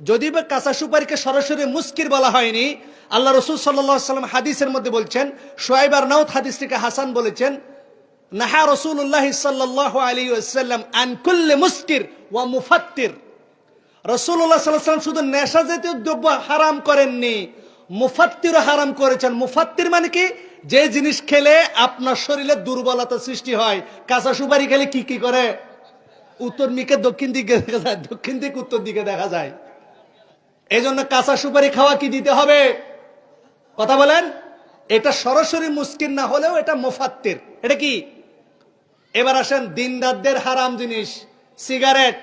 যদি বা কাঁচা সুপারিকে সরাসরি মুস্কির বলা হয়নি, আল্লাহ রাসূল সাল্লাল্লাহু আলাইহি ওয়াসাল্লাম হাদিসের মধ্যে বলছেন, শুআইব আরনাউত হাদিসটিকে হাসান বলেছেন, নাহা রাসূলুল্লাহ সাল্লাল্লাহু আলাইহি ওয়াসাল্লাম আন কুল্লি মুস্কির ওয়া মুফাত্তির। রাসূলুল্লাহ সাল্লাল্লাহু আলাইহি ওয়াসাল্লাম শুধু নেশা জাতীয় দ্রব্য হারাম করেননি, মুফাত্তিরও হারাম করেছেন। মুফাত্তির মানে কি? যে জিনিস খেলে আপনার শরীরে দুর্বলতা সৃষ্টি হয়। কাঁচা সুপারি খেলে কি কি করে? উত্তর দিকে দক্ষিণ দিকে দেখা যায়, দক্ষিণ দিকে উত্তর দিকে দেখা যায়। এই জন্য কাঁচা সুপারি খাওয়া কি দিতে হবে? কথা বলেন, এটা সরাসরি মুস্কিন না হলেও এটা মুফাত্তির। এটা কি? এবার আসেন দিনদারদের হারাম জিনিস, সিগারেট।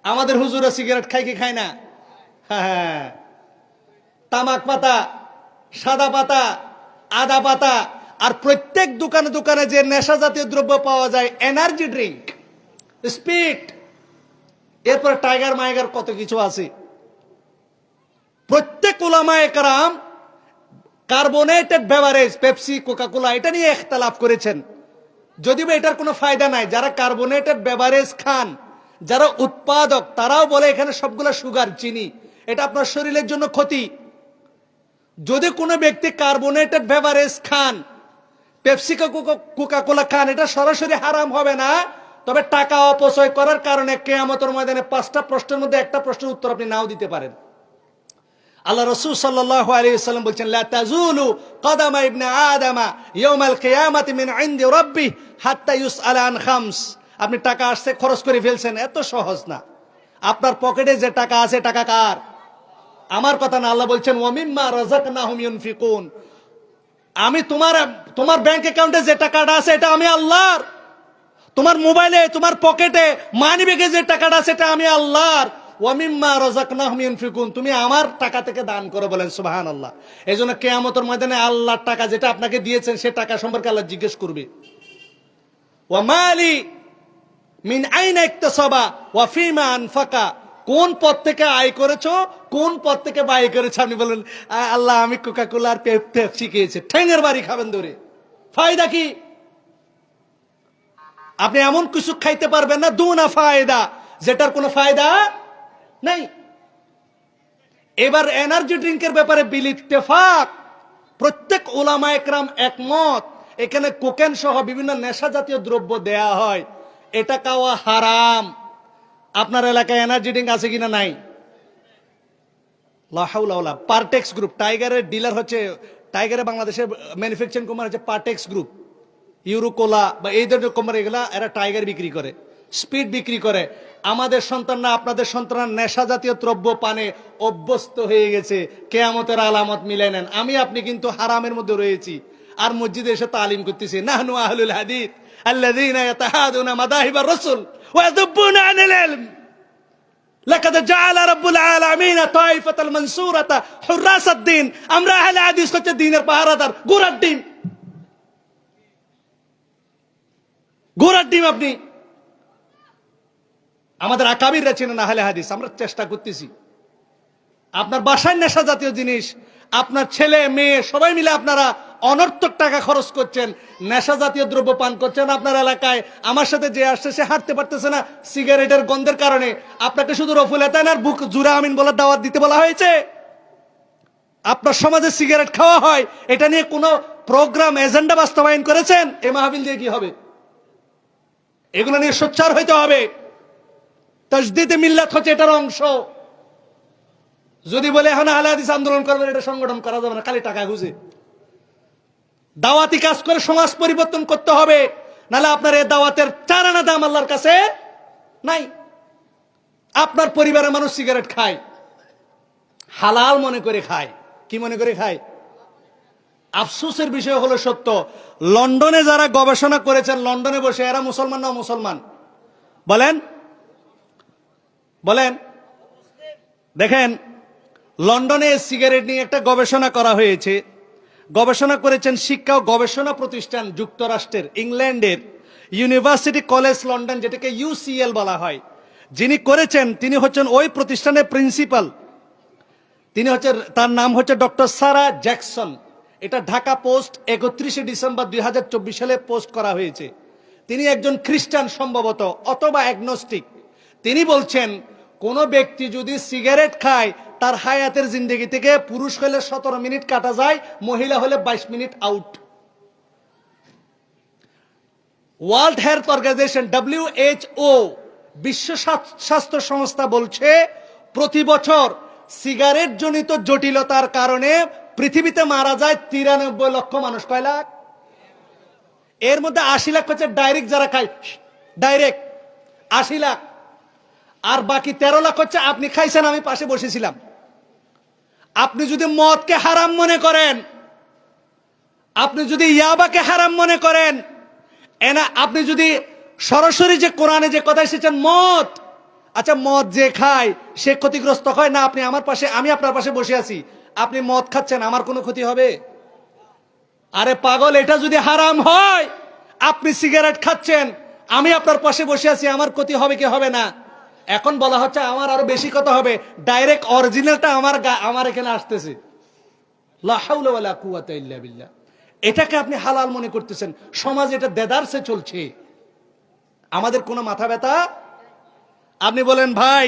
আমাদের হুজুরা সিগারেট খায় কি খায় না? হ্যাঁ। তামাক পাতা, সাদা পাতা, আদা পাতা, আর প্রত্যেক দোকানে দোকানে যে নেশা জাতীয় দ্রব্য পাওয়া যায়, এনার্জি ড্রিঙ্ক, স্পিড, এরপর টাইগার মাইগার কত কিছু আছে। প্রত্যেক উলামায়ে কেরাম কার্বোনেটেড বেভারেজ, পেপসি, কোকাকোলা, এটা নিয়ে ইখতিলাফ করেছেন। যদিও এটার কোনো ফায়দা নাই। যারা কার্বোনেটেড বেভারেজ খান, যারা উৎপাদক, তারাও বলে এখানে সবগুলো সুগার, চিনি, এটা আপনার শরীরের জন্য ক্ষতি। যদি কোনো ব্যক্তি কার্বোনেটেড বেভারেজ খান, পেপসি, কোকাকোলা খান, এটা সরাসরি হারাম হবে না, তবে টাকা অপচয় করার কারণে কিয়ামতের ময়দানে 5টা প্রশ্নের মধ্যে একটা প্রশ্নের উত্তর আপনি নাও দিতে পারেন। আল্লাহ রাসূল সাল্লাল্লাহু আলাইহি ওয়াসাল্লাম বলেন, লা তাজুলু কদামা ইবনে আদামা ইয়াউমাল কিয়ামাতি মিন ইনদি রাব্বিহি হাত্তা ইউসআলা আন খামস। আপনি টাকা আসছে, খরচ করে ফেলছেন, এত সহজ না। আপনার পকেটে যে টাকা আছে, টাকা কার? আমার কথা না। আল্লাহ বলছেন, ওয়া মিম্মা রাযাকনাহুম ইউনফিকুন। আমি তোমার ব্যাংক অ্যাকাউন্টে যে টাকাটা আছে, এটা আমি আল্লাহর। তোমার মোবাইলে, তোমার পকেটে, মানি ব্যাগে যে টাকাটা আছে, এটা আমি আল্লাহর। ওয়া মিম্মা রাযাকনাহুম ইউনফিকুন, তুমি আমার টাকা থেকে দান করো, বলেন সুবহানাল্লাহ। এজন্য কিয়ামতের ময়দানে আল্লাহর টাকা যেটা আপনাকে দিয়েছেন, সে টাকা সম্পর্কে আল্লাহ জিজ্ঞেস করবে। ওয়া মালি মিন আইনা ইকতাসাবা ওয়া ফিমা আনফাকা, কোন পথ থেকে আয় করেছো, কোন পথ থেকে ব্যয় করেছো। আপনি বলেন, আল্লাহ আমি কোকাকোলা আর পেপসি খেয়েছি, ঠ্যাঙের বাড়ি খাবেন ধরে। ফায়দা কি? আপনি এমন কিছু খাইতে পারবেন না দুনা ফায়দা, যেটার কোনো ফায়দা নাই। এবার এনার্জি ড্রিঙ্কের ব্যাপারে বিল ইত্তেফাক, প্রত্যেক উলামায়ে কেরাম একমত, এখানে কোকেন সহ বিভিন্ন নেশা জাতীয় দ্রব্য দেয়া হয়, এটা খাওয়া হারাম। আপনার এলাকায় এনার্জি ড্রিঙ্ক আছে কিনা? নাই। লা হাওলা ওয়ালা। পারটেক্স গ্রুপ, টাইগারের ডিলার হচ্ছে, টাইগারের বাংলাদেশের ম্যানুফ্যাকচারিং কোম্পানি হচ্ছে পারটেক্স গ্রুপ। ইউরোকোলা বা এই ধরনের কোম্পানি, এগুলা এরা টাইগার বিক্রি করে, স্পিড বিক্রি করে। আমাদের সন্তানরা, আপনাদের সন্তানরা নেশা জাতীয় দ্রব্য পানে অভ্যস্ত হয়ে গেছে। কিয়ামতের আলামত মিলাই নেন। আমি আপনি কিন্তু হারামের মধ্যে রয়েছি, আর মসজিদে এসে তালিম করতেছি, নাহনু আহলুল হাদিস আল্লাযীনা ইয়াতাহাদুনা মাদাহিবার রাসূল ওয়া ইয়াদুব্বুনা আনিল ইলম। লাকাদ জাআলা রাব্বুল আলামিন তাইফাতাল মানসুরাতা হুরাসাদ-দ্বীন। আমরা আহলে হাদিস হচ্ছে দ্বীনের পাহারাদার। গোরার ডিম, গোরার ডিম। আপনি, আমাদের আকাবিররা চেনেন আহলে হাদিস, আমরা চেষ্টা করতেছি। আপনার বাসায় নেশা জাতীয় জিনিস, আপনার ছেলে মেয়ে সবাই মিলে আপনারা অনর্থক টাকা খরচ করছেন, নেশা জাতীয় দ্রব্য পান করছেন। আপনার এলাকায় আমার সাথে যে আসছে, সে হাঁটতে পারতেছে না সিগারেটের গন্ধের কারণে। আপনাকে শুধু রফুল এতানার বুক জুরা আমিন বলার দাওয়াত দিতে বলা হয়েছে। আপনার সমাজে সিগারেট খাওয়া হয়, এটা নিয়ে কোনো প্রোগ্রাম, এজেন্ডা বাস্তবায়ন করেছেন? এই মাহফিল দিয়ে কি হবে? এগুলো নিয়ে সোচ্চার হইতে হবে। তাজদীদে মিল্লাত হচ্ছে এটার অংশ। যদি বলে এখন আহলে হাদিস আন্দোলন করবেন, এটা সংগঠন করা যাবে না, খালি টাকা খুঁজে। দাওয়াতি কাজ করে সমাজ পরিবর্তন করতে হবে, নাহলে আপনার এই দাওয়াতের 4 আনা দাম আল্লাহর কাছে নাই। আপনার পরিবারের মানুষ সিগারেট খায়, হালাল মনে করে খায়। কি মনে করে খায়? আফসোসের বিষয় হলো সত্য, লন্ডনে যারা গবেষণা করেছেন, লন্ডনে বসে, এরা মুসলমান না মুসলমান? বলেন বলেন। দেখেন, লন্ডনে সিগারেট নিয়ে একটা গবেষণা করা হয়েছে। গবেষণা করেছেন শিক্ষা ও গবেষণা প্রতিষ্ঠান যুক্তরাষ্ট্রের, ইংল্যান্ডের ইউনিভার্সিটি কলেজ লন্ডন, যেটাকে ইউসিএল বলা হয়। যিনি করেছেন তিনি হচ্ছেন ওই প্রতিষ্ঠানের প্রিন্সিপাল। তিনি হচ্ছেন, তার নাম হচ্ছে ডক্টর সারা জ্যাকসন। এটা ঢাকা পোস্ট 31শে ডিসেম্বর 2024 সালে পোস্ট করা হয়েছে। তিনি একজন খ্রিস্টান সম্ভবত, অথবা অ্যাগনস্টিক। তিনি বলছেন, কোন ব্যক্তি যদি সিগারেট খায়, তার হায়াতের জিন্দেগি থেকে পুরুষ হলে 17 মিনিট কাটা যায়, মহিলা হলে 22 minute out. World health organization WHO, বিশ্ব স্বাস্থ্য সংস্থা বলছে, প্রতি বছর সিগারেট জনিত জটিলতার কারণে পৃথিবীতে মারা যায় 93 লক্ষ মানুষ। কয় লাখ? এর মধ্যে 80 লাখ হচ্ছে ডাইরেক্ট, যারা খায় ডাইরেক্ট 80 লাখ। আর বাকি 13 লাখ হচ্ছে আপনি খাইছেন, আমি পাশে বসেছিলাম। আপনি যদি মদকে হারাম মনে করেন, আপনি যদি ইয়াবাকে হারাম মনে করেন, আপনি যদি সরাসরি যে কোরআনে যে কথা এসেছেন মদ, আচ্ছা মদ যে খায় সে ক্ষতিগ্রস্ত হয় না? আপনি আমার পাশে, আমি আপনার পাশে বসে আছি, আপনি মদ খাচ্ছেন, আমার কোনো ক্ষতি হবে? আরে পাগল, এটা যদি হারাম হয়, আপনি সিগারেট খাচ্ছেন, আমি আপনার পাশে বসে আছি, আমার ক্ষতি হবে কি হবে না? এখন বলা হচ্ছে আমার আরো বেশি কথা হবে, ডাইরেক্ট অরিজিনালটা আমার এখানে আসতেছে। লা হাওলা ওয়ালা কুওয়াতা ইল্লা বিল্লাহ। এটাকে আপনি হালাল মনে করতেছেন, সমাজ এটা দেদারসে চলছে, আমাদের কোনো মাথা ব্যথা? আপনি বলেন ভাই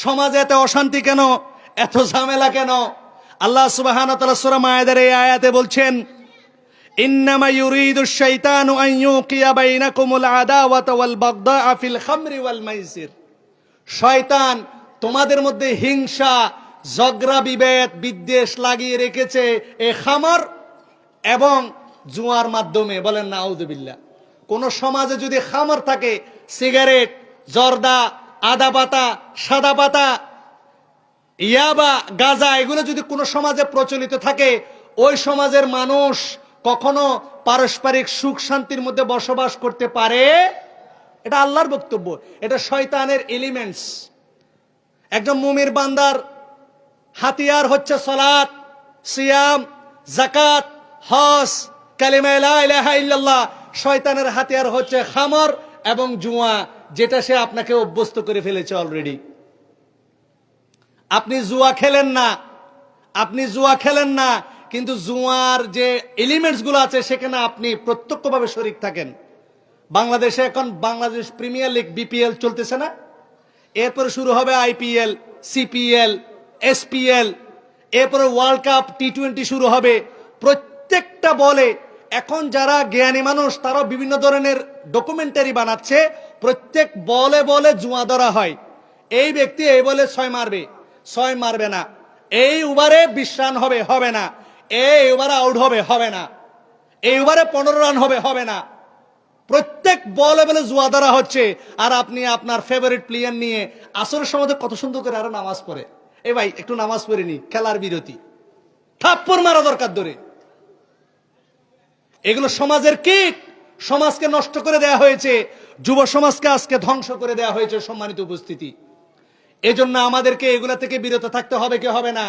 সমাজে এত অশান্তি কেন, এত ঝামেলা কেন? আল্লাহ সুবহানাহু ওয়া তাআলা সূরা মায়েদার এই আয়াতে বলছেন, ইন্নামা ইউরিদুশ শাইতানু আন ইউকিয়া বাইনাকুমুল আদাওয়াতা ওয়াল বাগদাআ ফিল খামরি ওয়াল মাইসির। শয়তান তোমাদের মধ্যে হিংসা, ঝগড়া, বিভেদ, বিদ্বেষ লাগিয়ে রেখেছে এই খামর এবং জুয়ার মাধ্যমে। বলেন নাউযুবিল্লাহ। কোন সমাজে যদি খামর থাকে, সিগারেট, জর্দা, আদা পাতা, সাদা পাতা, ইয়াবা, গাঁজা, এগুলো যদি কোনো সমাজে প্রচলিত থাকে, ওই সমাজের মানুষ কখনো পারস্পরিক সুখ শান্তির মধ্যে বসবাস করতে পারে? এটা আল্লাহর বক্তব্য, এটা শয়তানের এলিমেন্টস। একজন মুমির বান্দার হাতিয়ার হচ্ছে সালাত, সিয়াম, যাকাত, হজ, কালিমা লা ইলাহা ইল্লাল্লাহ। শয়তানের হাতিয়ার হচ্ছে খামর এবং জুয়া, যেটা সে আপনাকে অভ্যস্ত করে ফেলেছে অলরেডি। আপনি জুয়া খেলেন না, আপনি জুয়া খেলেন না, কিন্তু জুয়ার যে এলিমেন্টস গুলো আছে সেখানে আপনি প্রত্যক্ষভাবে শরীক থাকেন। বাংলাদেশে এখন বাংলাদেশ প্রিমিয়ার লিগ বিপিএল চলতেছে না? এরপরে শুরু হবে আইপিএল, সিপিএল, এসপিএল, এরপরে ওয়ার্ল্ড কাপ, টি-20 শুরু হবে। প্রত্যেকটা বলে এখন যারা জ্ঞানী মানুষ তারা বিভিন্ন ধরনের ডকুমেন্টারি বানাচ্ছে, প্রত্যেক বলে বলে জুয়া ধরা হয়। এই ব্যক্তি এই বলে 6 মারবে, 6 মারবে না, এই ওভারে 20 রান হবে, হবে না, এই ওভারে আউট হবে, হবে না, এই ওভারে 15 রান হবে, হবে না। প্রত্যেক বলে বলে জুয়া ধরা হচ্ছে। আর আপনি আপনার ফেভারিট প্লেয়ার নিয়ে আসরের সময় কত সুন্দর করে আরো নামাজ পড়ে, এ ভাই একটু নামাজ পড়ে নি, খেলার বিরতি, থাপ্পড় মারা দরকার ধরে। এগুলো সমাজের কীট, সমাজকে নষ্ট করে দেয়া হয়েছে, যুব সমাজকে আজকে ধ্বংস করে দেয়া হয়েছে। সম্মানিত উপস্থিতি, এজন্য আমাদেরকে এগুলা থেকে বিরত থাকতে হবে কি হবে না?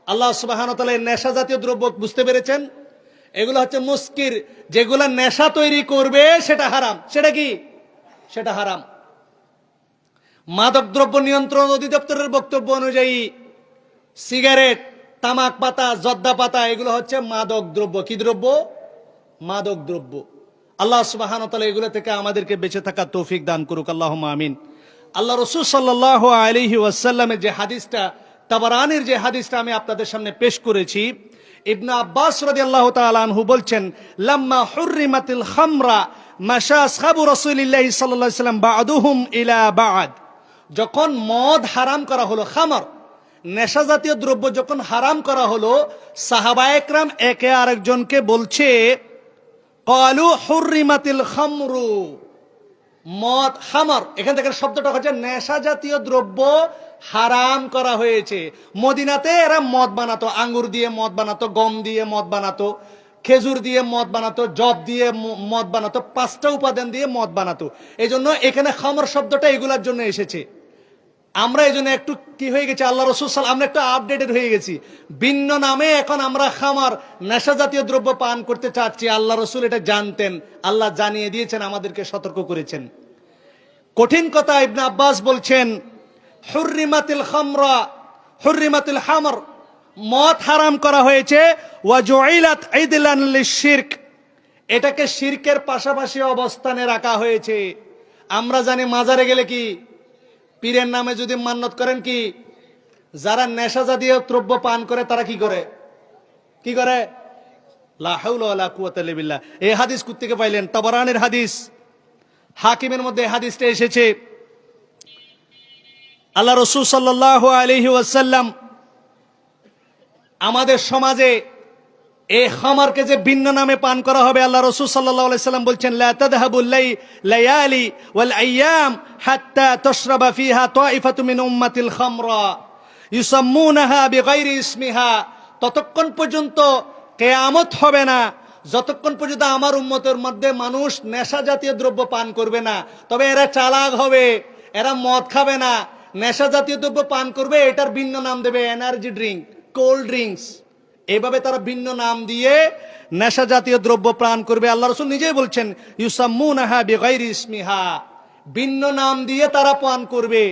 আল্লাহ সুবহানাহু ওয়া তাআলা নেশা জাতীয় দ্রব্য বুঝতে পেরেছেন, এগুলো হচ্ছে মুস্কির, যেগুলা নেশা তৈরি করবে সেটা হারাম। সেটা কি? সেটা হারাম। মাদক দ্রব্য নিয়ন্ত্রণ অধিদপ্তরের বক্তব্য অনুযায়ী সিগারেট, তামাক পাতা, জর্দা পাতা, এগুলো হচ্ছে মাদক দ্রব্য। কি দ্রব্য? মাদক দ্রব্য। আল্লাহ সুবহানাহু ওয়া তাআলা এগুলো থেকে আমাদেরকে বেঁচে থাকার তৌফিক দান করুক, আল্লাহুম্মা আমিন। আল্লাহ রাসূল সাল্লাল্লাহু আলাইহি ওয়াসাল্লামের যে হাদিসটা, তাবারানির যে হাদিসটা আমি আপনাদের সামনে পেশ করেছি, ইবনে আব্বাস রাদিয়াল্লাহু তাআলা আনহু বলছেন, লাম্মা হুররিমাতিল খামরা মাশা আসহাবু রাসূলিল্লাহি সাল্লাল্লাহু আলাইহি ওয়াসাল্লাম বা'দুহুম ইলা বা'দ। যখন মদ হারাম করা হলো, খামর, নেশা জাতীয় দ্রব্য যখন হারাম করা হলো, সাহাবায়ে কেরাম একে আরেকজনকে বলছে, ক্বালু হুররিমাতিল খামরু, মদ, খামর, এখান থেকে শব্দটা হচ্ছে নেশা জাতীয় দ্রব্য হারাম করা হয়েছে। মদিনাতে এরা মদ বানাতো, আঙ্গুর দিয়ে মদ বানাতো, গম দিয়ে মদ বানাতো, খেজুর দিয়ে মদ বানাতো, জব দিয়ে মদ বানাতো, 5টা উপাদান দিয়ে মদ বানাতো। এই জন্য এখানে খামর শব্দটা এগুলার জন্য এসেছে। আমরা এই জন্য একটু কি হয়ে গেছি, আল্লাহ রাসূল সাল্লাল্লাহু আলাইহি ওয়াসাল্লাম, আমরা একটু আপডেটেড হয়ে গেছি। ভিন্ন নামে এখন আমরা খামর, নেশা জাতীয় দ্রব্য পান করতে চাচ্ছি। আল্লাহ রাসূল এটা জানতেন, আল্লাহ জানিয়ে দিয়েছেন, আমাদেরকে সতর্ক করেছেন। কঠিন কথা। ইবনে আব্বাস বলছেন, হুররিমাতিল খামরা, হুররিমাতিল খামর, মদ হারাম করা হয়েছে, ওয়া জুইলাত ইদলান লিশিরক, এটাকে শিরকের পাশাপাশি অবস্থানে রাখা হয়েছে। আমরা জানি মাজারে গেলে কি, পীরের নামে যদি মান্নত করেন, কি যারা নেশা জাতীয় দ্রব্য পান করে তারা কি করে? কি করে? লা হাওলা ওয়ালা কুওয়াতা ইল্লা বিল্লাহ। এই হাদিস কোথা থেকে পাইলেন? তাবারানির হাদিস, হাকিমের মধ্যে হাদিসটা এসেছে। আল্লাহ রাসূল সাল্লাল্লাহু আলাইহি ওয়াসাল্লাম আমাদের সমাজে এই খামারকে যে ভিন্ন নামে পান করা হবে, আল্লাহ রাসূল সাল্লাল্লাহু আলাইহি ওয়াসাল্লাম বলছেন, লা তাযহাবুল লায়ালি ওয়াল আইয়াম হাত্তা তাশরাবা ফিহা তাইফাতু মিন উম্মাতিল খামরা ইউসাম্মুনাহা বিগাইরি ইসমিহা, ততক্ষণ পর্যন্ত কিয়ামত হবে না যতক্ষণ পর্যন্ত আমার উম্মতের মধ্যে মানুষ নেশা জাতীয় দ্রব্য পান করবে না, তবে এরা চালাক হবে, এরা মদ খাবে না, নেশা জাতীয় দ্রব্য পান করবে, এটার ভিন্ন নাম দেবে এনার্জি ড্রিঙ্ক, কোল্ড ড্রিঙ্কস, এভাবে তারা ভিন্ন নাম দিয়ে নেশা জাতীয় দ্রব্য পান করবে। আল্লাহ রাসূল নিজেই বলছেন ইউসাম্মুনাহা বিগাইরি ইসমিহা, ভিন্ন নাম দিয়ে তারা পান করবে।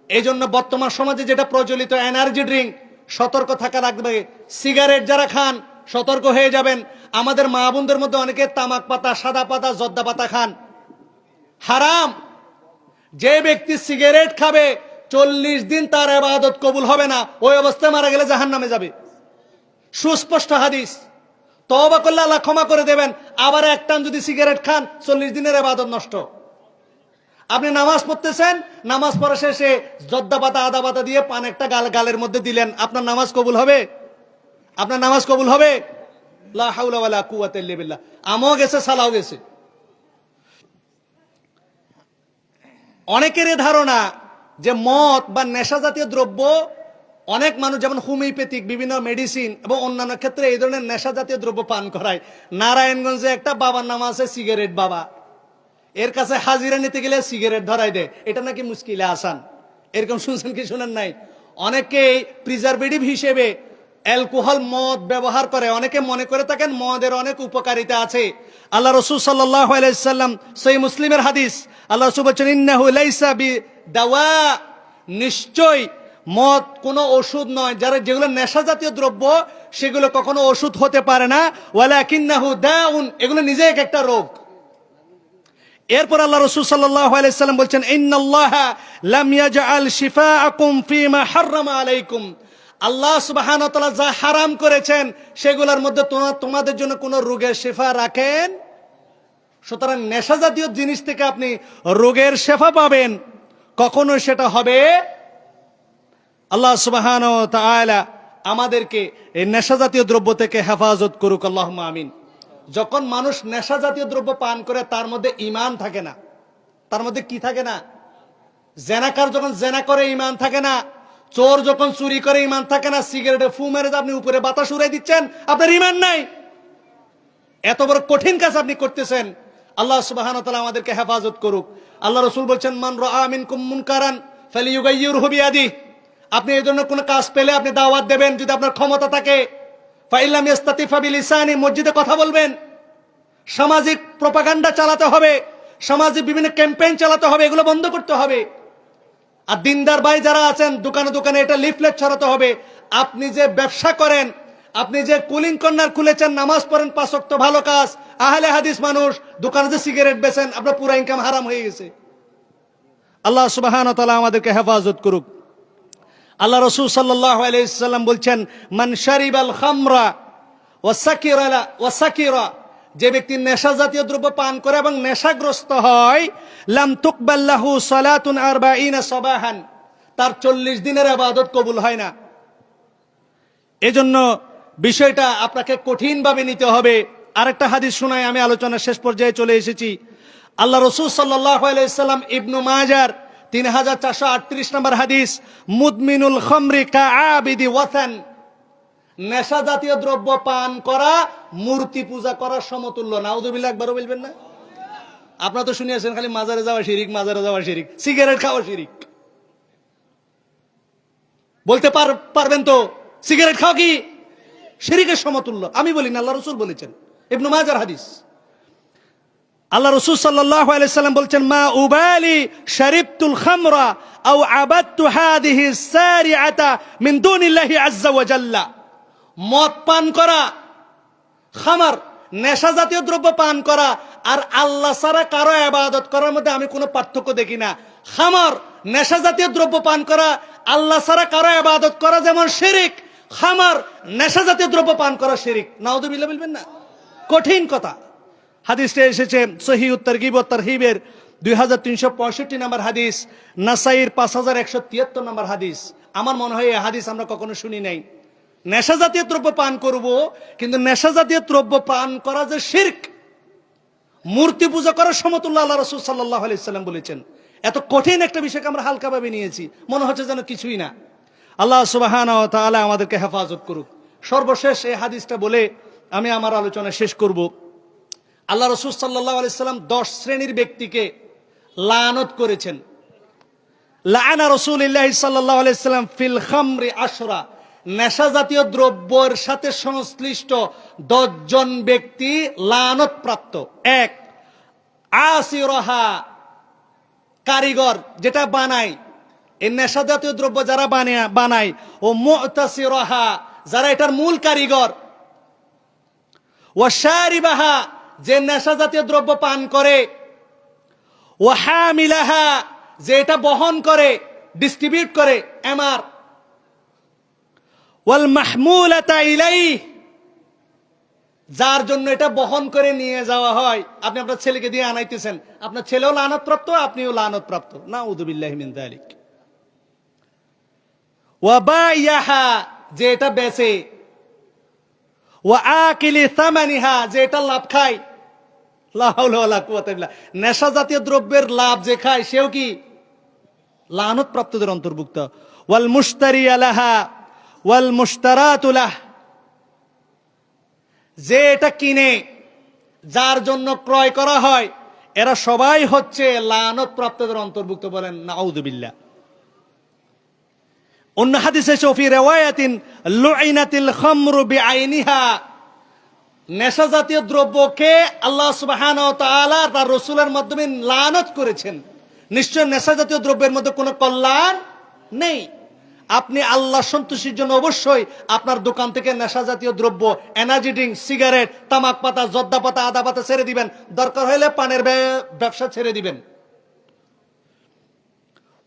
এই জন্য বর্তমান সমাজে যেটা প্রচলিত এনার্জি ড্রিঙ্ক, সতর্ক থাকা লাগবে। সিগারেট যারা খান সতর্ক হয়ে যাবেন। আমাদের মা বোনদের মধ্যে অনেকে তামাক পাতা, সাদা পাতা, জর্দা পাতা খান, হারাম। যে ব্যক্তি সিগারেট খাবে 40 দিন তার ইবাদত কবুল হবে না, ওই অবস্থায় মারা গেলে জাহান্নামে যাবে, সুস্পষ্ট হাদিস। তওবা করলে আল্লাহ ক্ষমা করে দেবেন। আবার এক টান যদি সিগারেট খান 40 দিনের ইবাদত নষ্ট। আপনি নামাজ পড়তেছেন, নামাজ পড়া শেষে জর্দা পাতা, আদা পাতা দিয়ে পান একটা গালের মধ্যে দিলেন, আপনার নামাজ কবুল হবে? আপনার নামাজ কবুল হবে? লা হাওলা ওয়ালা কুওয়াতা ইল্লা বিল্লাহ। আমও গেছে, সালাও গেছে। অনেকের ধারণা যে মদ বা নেশা জাতীয় দ্রব্য, অনেক মানুষ যেমন হোমিওপ্যাথিক বিভিন্ন মেডিসিন এবং অন্যান্য ক্ষেত্রে এই ধরনের নেশা জাতীয় দ্রব্য পান করায়। নারায়ণগঞ্জে একটা বাবার নাম আছে সিগারেট বাবা, এর কাছে হাজিরা নিতে গেলে সিগারেট ধরাই দেয়, এটা নাকি মুশকিলে আসান। এরকম শুনছেন কি শুনেন নাই? অনেকেই প্রিজারভেটিভ হিসেবে অ্যালকোহল মদ ব্যবহার করে, অনেকে মনে করে থাকেন মদের অনেক উপকারিতা আছে। আল্লাহ রাসূল সাল্লাল্লাহু আলাইহি সাল্লাম সহিহ মুসলিমের হাদিস, আল্লাহ রাসূল বলেন ইন্নাহু লাইসা বিদাওয়া, নিশ্চয় মদ কোনো ওষুধ নয়। যেগুলো নেশা জাতীয় দ্রব্য সেগুলো কখনো ওষুধ হতে পারে না। ওয়ালাকিন্নাহু দাউন, এগুলো নিজে এক একটা রোগ। এরপর আল্লাহ রাসূল সাল্লাল্লাহু আলাইহি সাল্লাম বলছেন ইন্নাল্লাহা লাম ইয়াজআল শিফাআকুম ফীমা হাররামা আলাইকুম, আল্লাহ সুবহানাহু ওয়া তাআলা যা হারাম করেছেন সেগুলোর মধ্যে তোমাদের জন্য কোনো রোগের শিফা রাখেন। সুতরাং নেশা জাতীয় জিনিস থেকে আপনি রোগের শিফা পাবেন, কখনো সেটা হবে। আল্লাহ সুবহানাহু ওয়া তাআলা আমাদেরকে এই নেশা জাতীয় দ্রব্য থেকে হেফাজত করুক, আল্লাহুম্মা আমিন। যখন মানুষ নেশা জাতীয় দ্রব্য পান করে তার মধ্যে ঈমান থাকে না। তার মধ্যে কি থাকে না? জেনাকার যখন জেনা করে ঈমান থাকে না, চোর যখন চুরি করে ঈমান থাকে না, সিগারেটে ফু মেরে আপনি উপরে বাতাস উড়াই দিচ্ছেন, আপনার ঈমান নাই। এত বড় কঠিন কাজ আপনি করতেছেন। আল্লাহ সুবহানাহু ওয়া তাআলা আমাদেরকে হেফাজত করুক। আল্লাহ রাসূল বলেছেন মান রাআ মিনকুম মুনকারান ফালিয়ুগাইয়িরহু বিয়াদিহি, আপনি এই ধরনের কোনো কাজ পেলে আপনি দাওয়াত দেবেন যদি আপনার ক্ষমতা থাকে। ফাইল্লাম ইস্তাতি ফাবিলিসানি, মসজিদে কথা বলবেন। সামাজিক প্রপাগান্ডা চালাতে হবে, সামাজিক বিভিন্ন ক্যাম্পেইন চালাতে হবে, এগুলো বন্ধ করতে হবে। আর দিনদার ভাই যারা আছেন দোকানে দোকানে এটা লিফলেট ছড়াতে হবে। আপনি যে ব্যবসা করেন, আপনি যে কুলিং কর্নার খুলেছেন, নামাজ পড়েন 5 ওয়াক্ত, ভালো কাজ, আহলে হাদিস মানুষ, দোকানে যে সিগারেট বেচেন, আপনার পুরো ইনকাম হারাম হয়ে গেছে। আল্লাহ সুবহানাহু ওয়া তাআলা আমাদেরকে হেফাজত করুক। আল্লাহ রাসূল সাল্লাল্লাহু আলাইহি সাল্লাম বলছেন মান শারিবাল খামরা ওয়া সাকিরা, যে ব্যক্তি নেশা জাতীয় দ্রব্য পান করে এবং নেশাগ্রস্ত হয়, লাম তুকবাল লাহু সালাতুন 40 সাবাহান, তার 40 দিনের ইবাদত কবুল হয় না। এজন্য বিষয়টা আপনাকে কঠিনভাবে নিতে হবে। আরেকটা হাদিস শোনাই, আমি আলোচনার শেষ পর্যায়ে চলে এসেছি। আল্লাহ রাসূল সাল্লাল্লাহু আলাইহি সাল্লাম ইবনু মাজার 3438 নম্বর হাদিস, মুদমিনুল খামরি কাআবিদি ওয়াথান, নেশা জাতীয় দ্রব্য পান করা মূর্তি পূজা করার সমতুল্য। নাউযুবিল্লাহ, একবারও বলবেন না? আপনারা তো শুনিয়েছেন খালি মাজারে যাওয়া শিরিক, মাজারে যাওয়া শিরিক, সিগারেট খাওয়া শিরিক। বলতে পারবেন তো সিগারেট খাওয়া কি শিরিকের সমতুল্য? আমি বলি না, আল্লাহ রাসূল বলেছেন, ইবনু মাজার হাদিস। আল্লাহ রাসূল সাল্লাল্লাহু আলাইহি সাল্লাম বলছেন মা উবালি শারিবতুল খামরা আও আবাদতু হাদিহি সারিআতা মিন দুনিল্লাহি আযজা ওয়া জাল্লা, মদ পান করা, খামার নেশা জাতীয় দ্রব্য পান করা আর আল্লাহ ছাড়া কারো ইবাদত করার মধ্যে আমি কোনো পার্থক্য দেখি না। খামার নেশা জাতীয় দ্রব্য পান করা, আল্লাহ ছাড়া কারো ইবাদত করা যেমন শিরিক, খামার নেশা জাতীয় দ্রব্য পান করা শিরিক। নাউযুবিল্লাহ বলবেন না? কঠিন কথা। হাদিসটা এসেছে সহিহুত তারগিব ওয়াত তারহিবের 2365 নম্বর হাদিস, নাসাইর 5173 নম্বর হাদিস। আমার মনে হয় এই হাদিস আমরা কখনো শুনি নাই। নেশা জাতীয় দ্রব্য পান করব, কিন্তু নেশা জাতীয় দ্রব্য পান করা যে শিরক, মূর্তি পূজা করার সমতুল্য আল্লাহ রাসূল সাল্লাল্লাহু আলাইহি সাল্লাম বলেছেন। এত কঠিন একটা বিষয়কে আমরা হালকাভাবে নিয়েছি, মনে হচ্ছে যেন কিছুই না। আল্লাহ সুবহানাহু ওয়া তাআলা আমাদেরকে হেফাজত করুক। সর্বশেষ এই হাদিসটা বলে আমি আমার আলোচনা শেষ করব। আল্লাহ রাসূল সাল্লাল্লাহু আলাইহি সাল্লাম 10 শ্রেণীর ব্যক্তিকে লানত করেছেন। লাআনা রাসূলুল্লাহ সাল্লাল্লাহু আলাইহি সাল্লাম ফিল খামরি 10, নেশা জাতীয় দ্রব্যের সাথে সংশ্লিষ্ট 10 জন ব্যক্তি লানত প্রাপ্ত। 1, আসিরহা, কারিগর যেটা বানায়, এই নেশা জাতীয় দ্রব্য যারা বানায়, ও মুতাসিরহা, যারা এটার মূল কারিগর, ওয়াশারিবাহা, যে নেশা জাতীয় দ্রব্য পান করে, ওয়াহামিলাহা, যে এটা বহন করে, ডিস্ট্রিবিউট করে, এমআর, ওয়াল মাহমুলাতা ইলাইহি, যার জন্য এটা বহন করে নিয়ে যাওয়া হয়। আপনি আপনার ছেলেকে দিয়ে আনাইতেছেন, আপনার ছেলেও লানতপ্রাপ্ত, আপনিও লানতপ্রাপ্ত, নাউযু বিল্লাহি মিন যালিক। ওয়া বাইয়াহা, যে এটা বেচে, ওয়া আকিলি সামানিহা, যে এটা লাভ খায়, লা হাওলা ওয়ালা কুওয়াতা বিল্লাহ, নেশা জাতীয় দ্রব্যের লাভ যে খায় সেও কি লানতপ্রাপ্তদের অন্তর্ভুক্ত। ওয়াল মুশতারি আলাহা ওয়াল মুশতারাতু লাহ, যে এটা কিনে, যার জন্য ক্রয় করা হয়, এরা সবাই হচ্ছে লানতপ্রাপ্তদের অন্তর্ভুক্ত। বলেন নাউযু বিল্লাহ। অন্য হাদিসে ফি রিওয়ায়াতিন লুইনাতিল খামরু বিআইনিহা, নেশা জাতীয় দ্রব্যকে আল্লাহ সুবহানাহু ওয়া তাআলা তার রাসূলের মাধ্যমে লানত করেছেন। নিশ্চয় নেশা জাতীয় দ্রব্যের মধ্যে কোনো কল্যাণ নেই। আপনি আল্লাহ সন্তুষ্টির জন্য অবশ্যই আপনার দোকান থেকে নেশা জাতীয় দ্রব্য, এনার্জি ড্রিঙ্ক, সিগারেট, তামাক পাতা, জর্দা পাতা, আদা পাতা ছেড়ে দিবেন, দরকার হলে পানের ব্যবসা ছেড়ে দিবেন।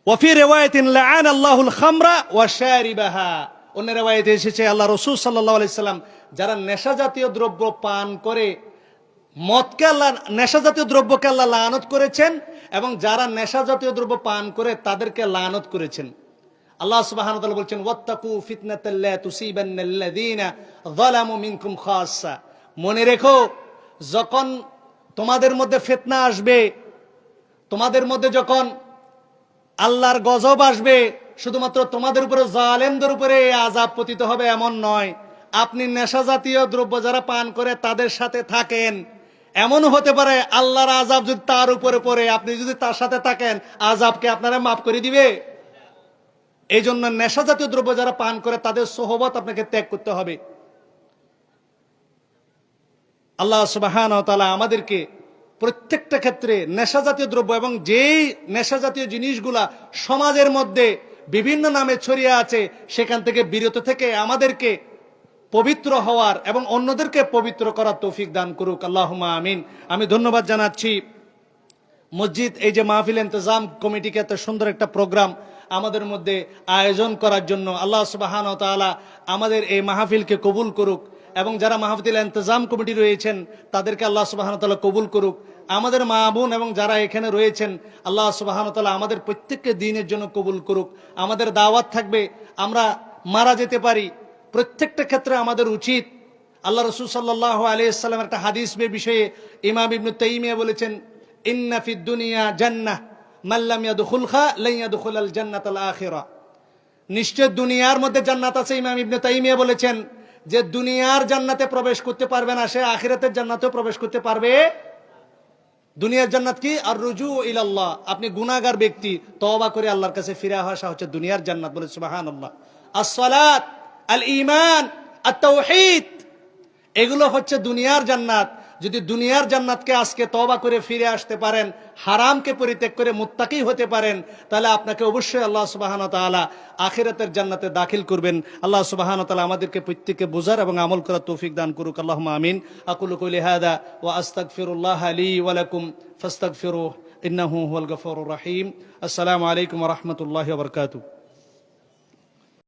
ওয়াফি রিওয়ায়াতিন লাআনা আল্লাহুল খামরা ওয়া শারিবাহা, অন্য রিওয়ায়াতে এসেছে আল্লাহ রাসূল সাল্লাল্লাহু আলাইহি সাল্লাম যারা নেশা জাতীয় দ্রব্য পান করে, মদকে আল্লাহ, নেশা জাতীয় দ্রব্যকে আল্লাহ লানত করেছেন, এবং যারা নেশা জাতীয় দ্রব্য পান করে তাদেরকে লানত করেছেন। আল্লাহ সুবহানাহু ওয়া তাআলা বলছেন ওয়াত্তাকু ফিতনাতাল লা তুসিবান্নাল্লাযীনা যালামু মিনকুম খাসসা, মনে রেখো যখন তোমাদের মধ্যে ফিতনা আসবে, তোমাদের মধ্যে যখন আল্লাহর গজব আসবে, শুধুমাত্র তোমাদের উপরে, জালেমদের উপরে আযাব পতিত হবে এমন নয়। আপনি নেশা জাতীয় দ্রব্য যারা পান করে তাদের সাথে থাকেন, এমন হতে পারে আল্লাহর আযাব যদি তার উপরে পড়ে, আপনি যদি তার সাথে থাকেন, আযাবকে আপনারা মাফ করে দিবে? এই জন্য নেশা জাতীয় দ্রব্য যারা পান করে তাদের সোহবত আপনাকে ত্যাগ করতে হবে। আল্লাহ সুবহানাহু ওয়া তাআলা আমাদেরকে প্রত্যেকটা ক্ষেত্রে নেশা জাতীয় দ্রব্য এবং যেই নেশা জাতীয় জিনিসগুলা সমাজের মধ্যে বিভিন্ন নামে ছড়িয়ে আছে সেখান থেকে বিরত থেকে আমাদেরকে পবিত্র হওয়ার এবং অন্যদেরকে পবিত্র করার তৌফিক দান করুক, আল্লাহুম্মা আমিন। আমি ধন্যবাদ জানাচ্ছি মসজিদ এই যে মাহফিল ইন্তজাম কমিটিকে, এত সুন্দর একটা প্রোগ্রাম আমাদের মধ্যে আয়োজন করার জন্য। আল্লাহ সুবহানাহু ওয়া তাআলা আমাদের এই মাহফিলকে কবুল করুক, এবং যারা মাহফিল ইন্তজাম কমিটি রয়েছেন তাদেরকে আল্লাহ সুবহানাহু ওয়া তাআলা কবুল করুক। আমাদের মা বোন এবং যারা এখানে রয়েছেন আল্লাহ সুবহানাহু ওয়া তাআলা আমাদের প্রত্যেককে দ্বীনের জন্য কবুল করুক। আমাদের দাওয়াত থাকবে, আমরা মারা যেতে পারি, প্রত্যেকটা ক্ষেত্রে আমাদের উচিত, আল্লাহ রাসূল সাল্লাল্লাহু আলাইহি ওয়াসাল্লামের একটা হাদিস বিষয়ে ইমাম ইবনে তাইমিয়া বলেছেন, ইন্না ফিদ দুনিয়া জান্নাহ মান লাম ইয়াদখুলহা লান ইয়াদখুলাল জান্নাতাল আখিরা, নিশ্চয় দুনিয়ার মধ্যে জান্নাত আছে। ইমাম ইবনে তাইমিয়া বলেছেন যে দুনিয়ার জান্নাতে প্রবেশ করতে পারবে না, সে আখিরাতের জান্নাতেও প্রবেশ করতে পারবে। দুনিয়ার জান্নাত কি? আর রুজু ইলাল্লাহ, আপনি গুনাহগার ব্যক্তি, তওবা করে আল্লাহর কাছে ফিরে আসা হচ্ছে দুনিয়ার জান্নাত। বলে সুবহানাল্লাহ। as-সালাত, আল ঈমান, আত-তাওহীদ, এগুলো হচ্ছে দুনিয়ার জান্নাত। যদি দুনিয়ার জান্নাতকে আজকে তওবা করে ফিরে আসতে পারেন, হারামকে পরিত্যাগ করে মুত্তাকি হতে পারেন, তাহলে আপনাকে অবশ্যই আল্লাহ সুবহানাহু ওয়া তাআলা আখিরাতের জান্নাতে দাখিল করবেন। আল্লাহ সুবহানাহু ওয়া তাআলা আমাদেরকে প্রত্যেককে বোঝার এবং আমল করার তৌফিক দান করুক, আল্লাহুম্মা আমিন। আকুলু কওলি হাযা ওয়া আস্তাগফিরুল্লাহ লি ওয়া লাকুম ফাস্তাগফিরুহু ইন্নাহু হুয়াল গফুরুর রহিম। আসসালামু আলাইকুম ওয়া রাহমাতুল্লাহি ওয়া বারাকাতুহু।